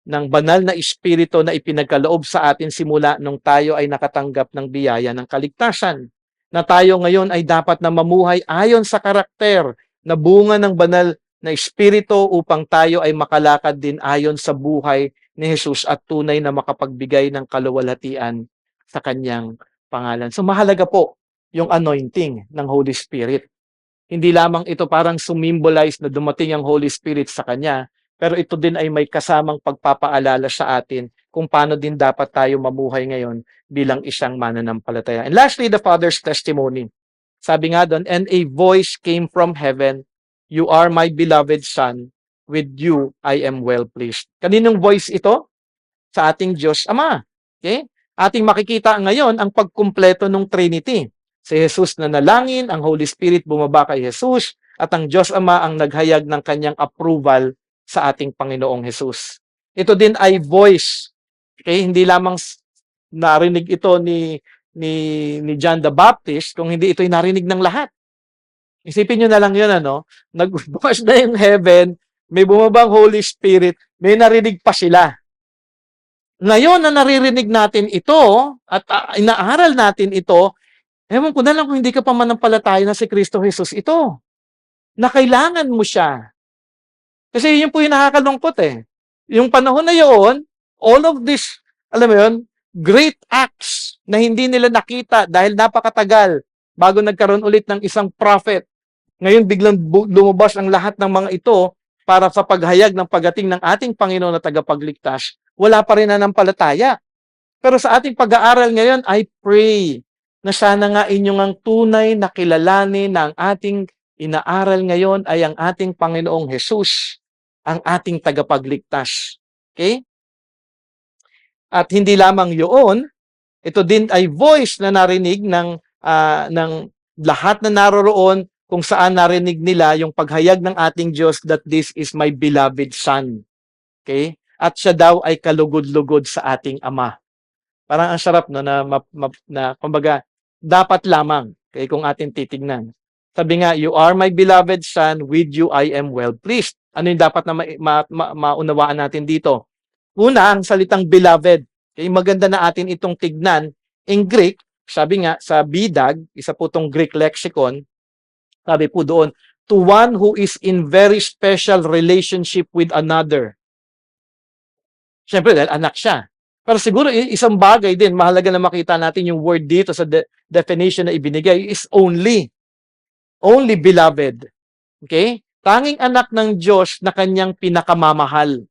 ng banal na espiritu na ipinagkaloob sa atin simula nung tayo ay nakatanggap ng biyaya ng kaligtasan. Na tayo ngayon ay dapat na mamuhay ayon sa karakter na bunga ng banal na espiritu upang tayo ay makalakad din ayon sa buhay ni Jesus at tunay na makapagbigay ng kaluwalhatian sa kanyang pangalan. So mahalaga po yung anointing ng Holy Spirit. Hindi lamang ito parang sumimbolize na dumating ang Holy Spirit sa kanya, pero ito din ay may kasamang pagpapaalala sa atin kung paano din dapat tayo mamuhay ngayon bilang isang mananampalataya. And lastly, the Father's testimony. Sabi nga doon, "And a voice came from heaven, you are my beloved Son, with you I am well pleased." Kaninong voice ito? Sa ating Diyos Ama. Okay? Ating makikita ngayon ang pagkumpleto ng Trinity. Si Jesus na nalangin, ang Holy Spirit bumaba kay Jesus, at ang Diyos Ama ang naghayag ng kanyang approval sa ating Panginoong Jesus. Ito din ay voice. Okay? Hindi lamang narinig ito ni John the Baptist, kung hindi ito'y narinig ng lahat. Isipin nyo na lang yun, ano? Nagbukas na yung heaven, may bumabang Holy Spirit, may narinig pa sila. Ngayon na naririnig natin ito at inaaral natin ito, ewan ko na lang kung hindi ka pa manampalataya na si Kristo Jesus ito. Na kailangan mo siya. Kasi yun po yung nakakalungkot eh. Yung panahon na yun, all of this, alam mo yun, great acts na hindi nila nakita dahil napakatagal bago nagkaroon ulit ng isang prophet. Ngayon biglang lumabas ang lahat ng mga ito para sa paghayag ng pagdating ng ating Panginoon na tagapagligtas. Wala pa rin nanampalataya. Pero sa ating pag-aaral ngayon, I pray na sana nga inyong ang tunay na kilalanin na ang ating inaaral ngayon ay ang ating Panginoong Jesus, ang ating tagapagligtas. Okay? At hindi lamang yun, ito din ay voice na narinig ng lahat na naroroon kung saan narinig nila yung paghayag ng ating Diyos that this is my beloved Son. Okay? At siya daw ay kalugod-lugod sa ating Ama. Parang ang sarap no na kumbaga dapat lamang kung atin titignan. Sabi nga, you are my beloved Son, with you I am well pleased. Ano yung dapat na maunawaan natin dito? Una, ang salitang beloved. Okay, maganda na atin itong tignan. In Greek, sabi nga sa BDAG, isa po itong Greek lexicon, sabi po doon, to one who is in very special relationship with another. Siyempre, dahil anak siya. Pero siguro, isang bagay din, mahalaga na makita natin yung word dito sa definition na ibinigay is only. Only beloved. Okay? Tanging anak ng Diyos na kanyang pinakamamahal.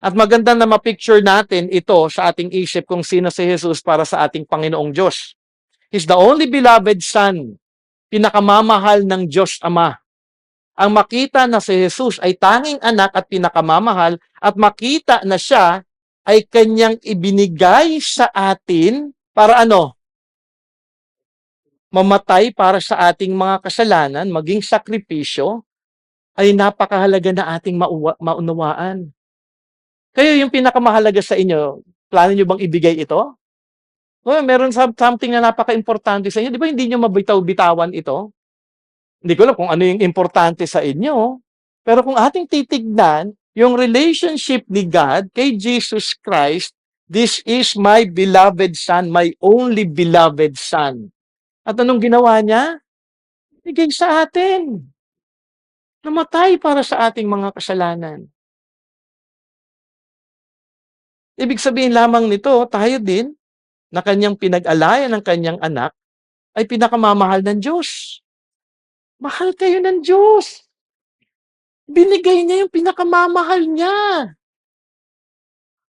At maganda na ma-picture natin ito sa ating isip kung sino si Jesus para sa ating Panginoong Diyos. He's the only beloved Son, pinakamamahal ng Diyos Ama. Ang makita na si Jesus ay tanging anak at pinakamamahal at makita na siya ay kanyang ibinigay sa atin para ano? Mamatay para sa ating mga kasalanan, maging sakripisyo, ay napakahalaga na ating maunawaan. Kayo yung pinakamahalaga sa inyo, plano nyo bang ibigay ito? Well, meron something na napaka-importante sa inyo. Di ba hindi nyo mabitaw-bitawan ito? Hindi ko alam kung ano yung importante sa inyo. Pero kung ating titignan, yung relationship ni God kay Jesus Christ, this is my beloved Son, my only beloved Son. At anong ginawa niya? Bigay sa atin. Namatay para sa ating mga kasalanan. Ibig sabihin lamang nito, tayo din, na kanyang pinag-alayan ng kanyang anak, ay pinakamamahal ng Diyos. Mahal kayo ng Diyos. Binigay niya yung pinakamamahal niya.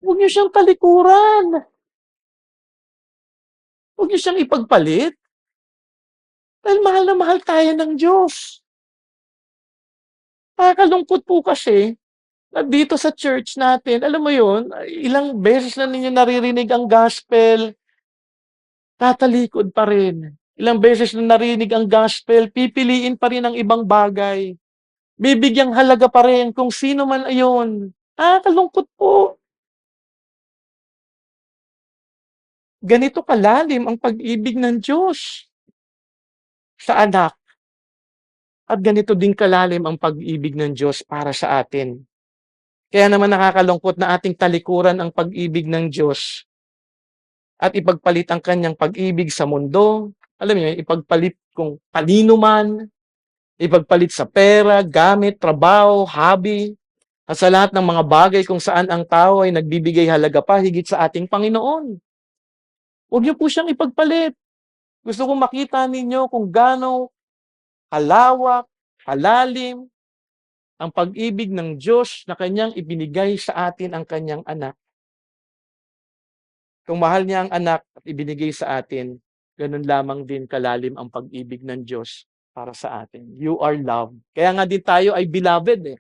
Huwag niyo siyang talikuran. Huwag niyo siyang ipagpalit. Dahil mahal na mahal tayo ng Diyos. Nakakalungkot po kasi, na dito sa church natin, alam mo yun, ilang beses na ninyo naririnig ang gospel, tatalikod pa rin. Ilang beses na narinig ang gospel, pipiliin pa rin ang ibang bagay. Bibigyang halaga pa rin kung sino man ayon. Kalungkot po. Ganito kalalim ang pag-ibig ng Diyos sa anak. At ganito din kalalim ang pag-ibig ng Diyos para sa atin. Kaya naman nakakalungkot na ating talikuran ang pag-ibig ng Diyos at ipagpalit ang kanyang pag-ibig sa mundo. Alam niyo, ipagpalit kung kanino man, ipagpalit sa pera, gamit, trabaho, hobby, at sa lahat ng mga bagay kung saan ang tao ay nagbibigay halaga pa higit sa ating Panginoon. Huwag niyo po siyang ipagpalit. Gusto kong makita ninyo kung gaano kalawak, kalalim, ang pag-ibig ng Diyos na kanyang ibinigay sa atin ang kanyang anak. Kung mahal niya ang anak at ibinigay sa atin, ganun lamang din kalalim ang pag-ibig ng Diyos para sa atin. You are loved. Kaya nga din tayo ay beloved eh.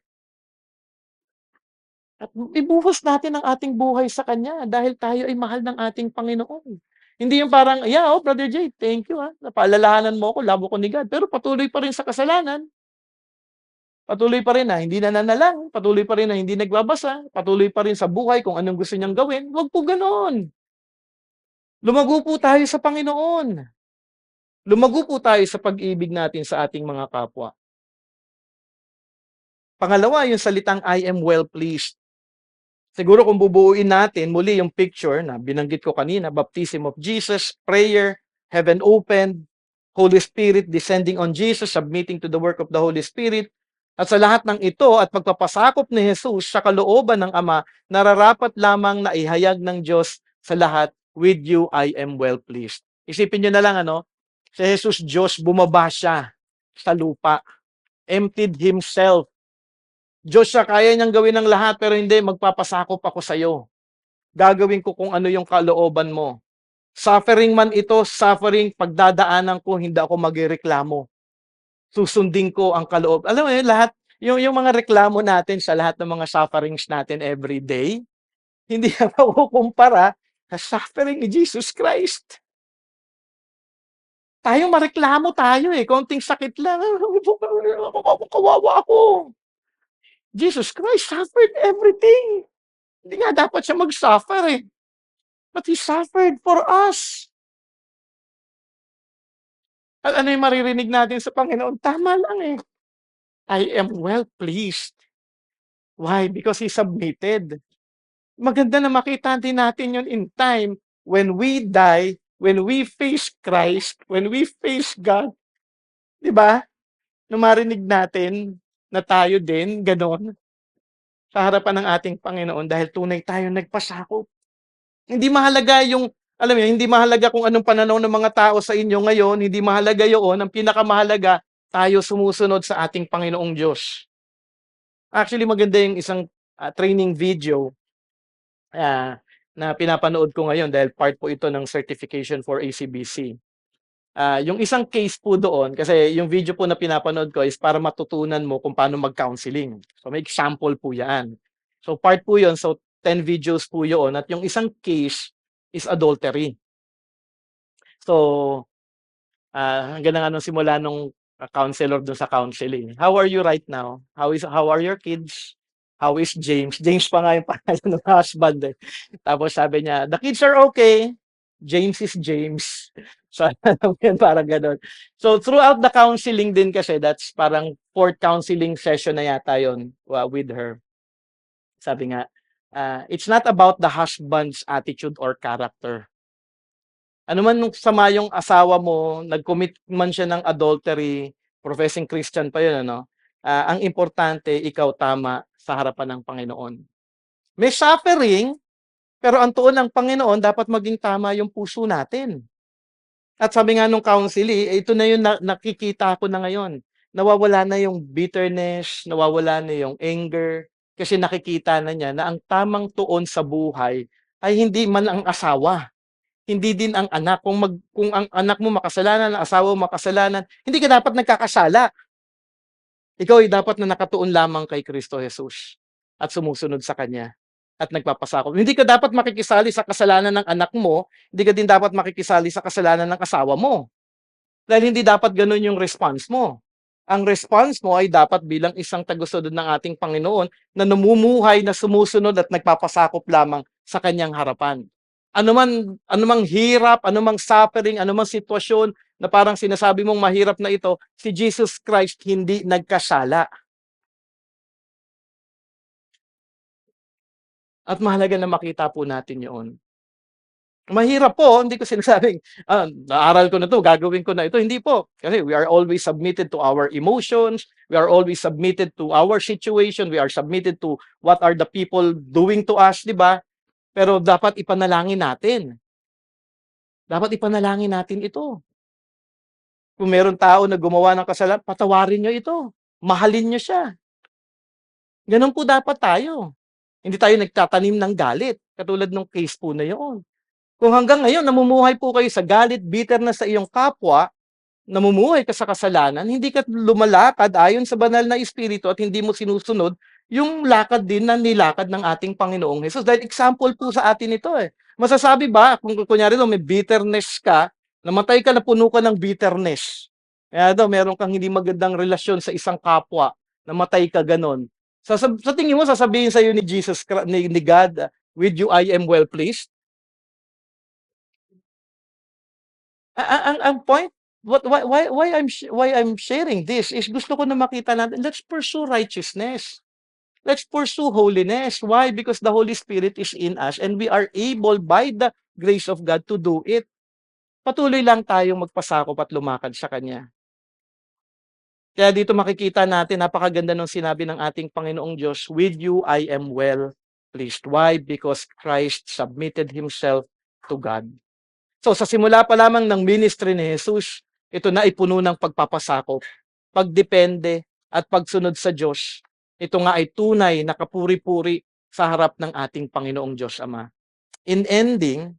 At ibuhos natin ang ating buhay sa Kanya dahil tayo ay mahal ng ating Panginoon. Hindi yung parang, yeah, oh, Brother Jay, thank you ha. Napaalalahanan mo ako, labo ko ni God. Pero patuloy pa rin sa kasalanan. Patuloy pa rin na hindi nananalang. Patuloy pa rin na hindi nagbabasa. Patuloy pa rin sa buhay kung anong gusto niyang gawin. Huwag po ganoon. Lumago po tayo sa Panginoon. Lumago po tayo sa pag-ibig natin sa ating mga kapwa. Pangalawa, yung salitang I am well pleased. Siguro kung bubuuin natin muli yung picture na binanggit ko kanina, baptism of Jesus, prayer, heaven opened, Holy Spirit descending on Jesus, submitting to the work of the Holy Spirit, at sa lahat ng ito at pagpapasakop ni Jesus sa kalooban ng Ama, nararapat lamang na ihayag ng Diyos sa lahat, with you I am well pleased. Isipin nyo na lang, si Jesus Diyos, bumaba siya sa lupa, emptied Himself. Diyos siya, kaya niyang gawin ng lahat, pero hindi, magpapasakop ako sa iyo. Gagawin ko kung ano yung kalooban mo. Suffering man ito, suffering, pagdadaanan ko, hindi ako magreklamo. Susundin ko ang kaloob. Alam mo yun, lahat, yung mga reklamo natin sa lahat ng mga sufferings natin every day, hindi na makukumpara sa suffering ni Jesus Christ. Tayo mareklamo tayo eh. Konting sakit lang. Kawawa ako. Jesus Christ suffered everything. Hindi nga dapat siya mag-suffer eh. But He suffered for us. At ano yung maririnig natin sa Panginoon? Tama lang eh. I am well pleased. Why? Because He submitted. Maganda na makita din natin yun in time. When we die, when we face Christ, when we face God, di ba? Nung marinig natin na tayo din, ganon, sa harapan ng ating Panginoon dahil tunay tayo nagpasakop. Hindi mahalaga yung, alam mo, hindi mahalaga kung anong pananaw ng mga tao sa inyo ngayon, hindi mahalaga yun. Ang pinakamahalaga, tayo sumusunod sa ating Panginoong Diyos. Actually, maganda yung isang training video na pinapanood ko ngayon dahil part po ito ng certification for ACBC. Yung isang case po doon, kasi yung video po na pinapanood ko is para matutunan mo kung paano mag-counseling. So may example po yan. So part po yun, so 10 videos po yun, at yung isang case is adultery. So, hanggang na nga nung simula nung counselor dun sa counseling. How are you right now? How are your kids? How is James? James pa nga yung pangalan ng husband eh. Tapos sabi niya, the kids are okay. James is James. So, alam mo yun, parang ganun. So, throughout the counseling din kasi, that's parang 4th counseling session na yata yun with her. Sabi nga, it's not about the husband's attitude or character. Ano man nung sama yung asawa mo, nag-commit man siya ng adultery, professing Christian pa yun, ano? Ang importante, ikaw tama sa harapan ng Panginoon. May suffering, pero ang tuon ng Panginoon, dapat maging tama yung puso natin. At sabi nga nung counseling, ito na yung nakikita ko na ngayon. Nawawala na yung bitterness, nawawala na yung anger, kasi nakikita na niya na ang tamang tuon sa buhay ay hindi man ang asawa, hindi din ang anak. Kung ang anak mo makasalanan, ang asawa mo makasalanan, hindi ka dapat nagkakasala. Ikaw ay dapat na nakatuon lamang kay Kristo Jesus at sumusunod sa Kanya at nagpapasakop. Hindi ka dapat makikisali sa kasalanan ng anak mo, hindi ka din dapat makikisali sa kasalanan ng asawa mo. Dahil hindi dapat ganun yung response mo. Ang response mo ay dapat bilang isang tagusunod ng ating Panginoon na namumuhay, na sumusunod at nagpapasakop lamang sa Kanyang harapan. Anumang hirap, anumang suffering, anumang sitwasyon na parang sinasabi mong mahirap na ito, si Jesus Christ hindi nagkasala. At mahalaga na makita po natin yun. Mahirap po, hindi ko sinasabing, naaral ko na to, gagawin ko na ito. Hindi po. Kasi we are always submitted to our emotions, we are always submitted to our situation, we are submitted to what are the people doing to us, di ba? Pero dapat ipanalangin natin. Dapat ipanalangin natin ito. Kung meron tao na gumawa ng kasalanan, patawarin nyo ito. Mahalin nyo siya. Ganun po dapat tayo. Hindi tayo nagtatanim ng galit, katulad ng case po na yun. Kung hanggang ngayon namumuhay po kayo sa galit, bitterness sa iyong kapwa, namumuhay ka sa kasalanan, hindi ka lumalakad ayon sa banal na espiritu at hindi mo sinusunod yung lakad din na nilakad ng ating Panginoong Hesus. Dahil example po sa atin ito eh. Masasabi ba, kung kunyari daw may bitterness ka, namatay ka na puno ka ng bitterness, kaya daw meron kang hindi magandang relasyon sa isang kapwa, namatay ka ganon. Sa tingin mo, sasabihin sa iyo ni Jesus, ni God, with you I am well pleased? Ang point, why I'm sharing this is gusto ko na makita natin, let's pursue righteousness. Let's pursue holiness. Why? Because the Holy Spirit is in us and we are able by the grace of God to do it. Patuloy lang tayong magpasakop at lumakad sa Kanya. Kaya dito makikita natin, napakaganda ng sinabi ng ating Panginoong Diyos, with you I am well pleased. Why? Because Christ submitted Himself to God. So sa simula pa lamang ng ministry ni Jesus, ito na ay puno ng pagpapasakop, pagdepende at pagsunod sa Diyos. Ito nga ay tunay na kapuri-puri sa harap ng ating Panginoong Diyos Ama. In ending,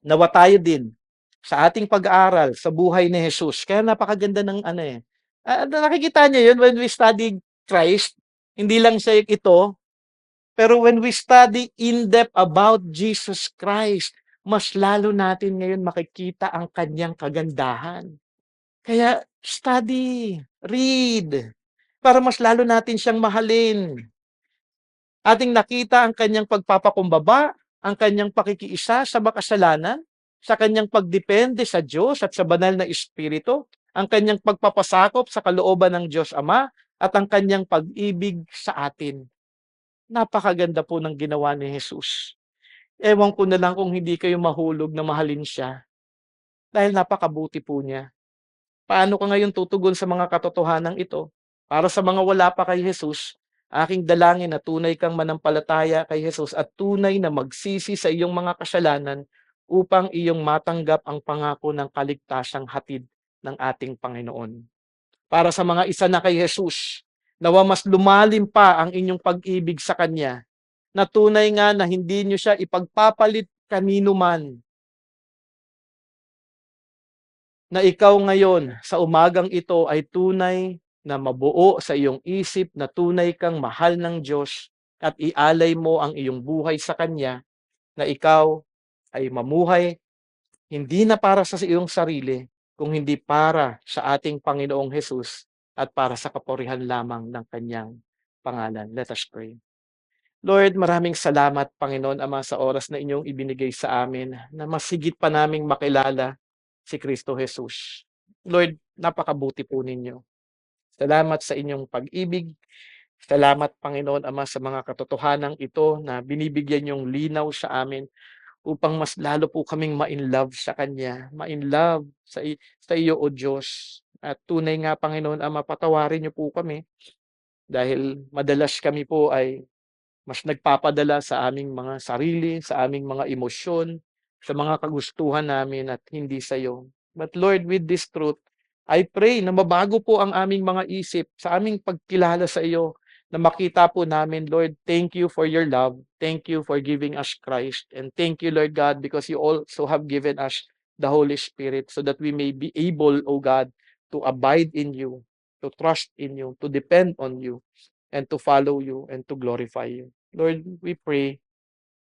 nawa tayo din sa ating pag-aaral sa buhay ni Jesus. Kaya napakaganda ng nakikita niyo yun when we study Christ, hindi lang siya ito, pero when we study in-depth about Jesus Christ, mas lalo natin ngayon makikita ang kanyang kagandahan. Kaya study, read, para mas lalo natin siyang mahalin. Ating nakita ang kanyang pagpapakumbaba, ang kanyang pakikiisa sa makasalanan, sa kanyang pagdepende sa Diyos at sa banal na Espiritu, ang kanyang pagpapasakop sa kalooban ng Diyos Ama, at ang kanyang pag-ibig sa atin. Napakaganda po ng ginawa ni Jesus. Ewan ko na lang kung hindi kayo mahulog na mahalin siya dahil napakabuti po niya. Paano ka ngayon tutugon sa mga katotohanang ito? Para sa mga wala pa kay Jesus, aking dalangin na tunay kang manampalataya kay Jesus at tunay na magsisi sa iyong mga kasalanan upang iyong matanggap ang pangako ng kaligtasang hatid ng ating Panginoon. Para sa mga isa na kay Jesus, nawa mas lumalim pa ang inyong pag-ibig sa Kanya, na tunay nga na hindi niyo siya ipagpapalit kanino man, na ikaw ngayon sa umagang ito ay tunay na mabuo sa iyong isip na tunay kang mahal ng Diyos at ialay mo ang iyong buhay sa Kanya, na ikaw ay mamuhay hindi na para sa iyong sarili, kung hindi para sa ating Panginoong Hesus at para sa kapurihan lamang ng Kanyang pangalan. Let us pray. Lord, maraming salamat, Panginoon Ama, sa oras na inyong ibinigay sa amin na mas higit pa naming makilala si Kristo Jesus. Lord, napakabuti po ninyo. Salamat sa inyong pag-ibig. Salamat, Panginoon Ama, sa mga katotohanan ito na binibigyan yung linaw sa amin upang mas lalo po kaming ma-inlove sa Kanya, ma-inlove sa iyo, O Diyos. At tunay nga, Panginoon Ama, patawarin niyo po kami dahil madalas kami po ay mas nagpapadala sa aming mga sarili, sa aming mga emosyon, sa mga kagustuhan namin at hindi sa iyo. But Lord, with this truth, I pray na mabago po ang aming mga isip sa aming pagkilala sa iyo, na makita po namin, Lord, thank you for your love. Thank you for giving us Christ. And thank you, Lord God, because you also have given us the Holy Spirit so that we may be able, O God, to abide in you, to trust in you, to depend on you, and to follow you and to glorify you. Lord, we pray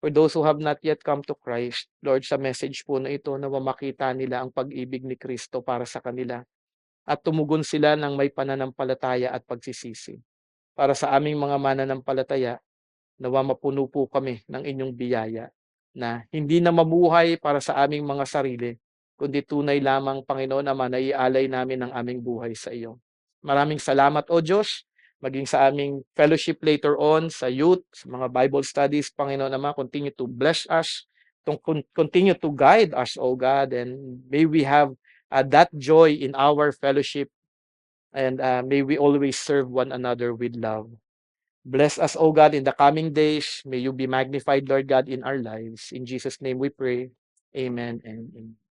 for those who have not yet come to Christ. Lord, sa message po na ito, na makita nila ang pag-ibig ni Kristo para sa kanila at tumugon sila ng may pananampalataya at pagsisisi. Para sa aming mga mananampalataya, nawa mapuno po kami ng inyong biyaya na hindi na mabuhay para sa aming mga sarili, kundi tunay lamang, Panginoon Ama, na ialay namin ang aming buhay sa iyo. Maraming salamat, O Diyos, maging sa aming fellowship later on, sa youth, sa mga Bible studies, Panginoon Ama, continue to bless us, to continue to guide us, O God, and may we have that joy in our fellowship, and may we always serve one another with love. Bless us, O God, in the coming days. May you be magnified, Lord God, in our lives. In Jesus' name we pray. Amen and amen.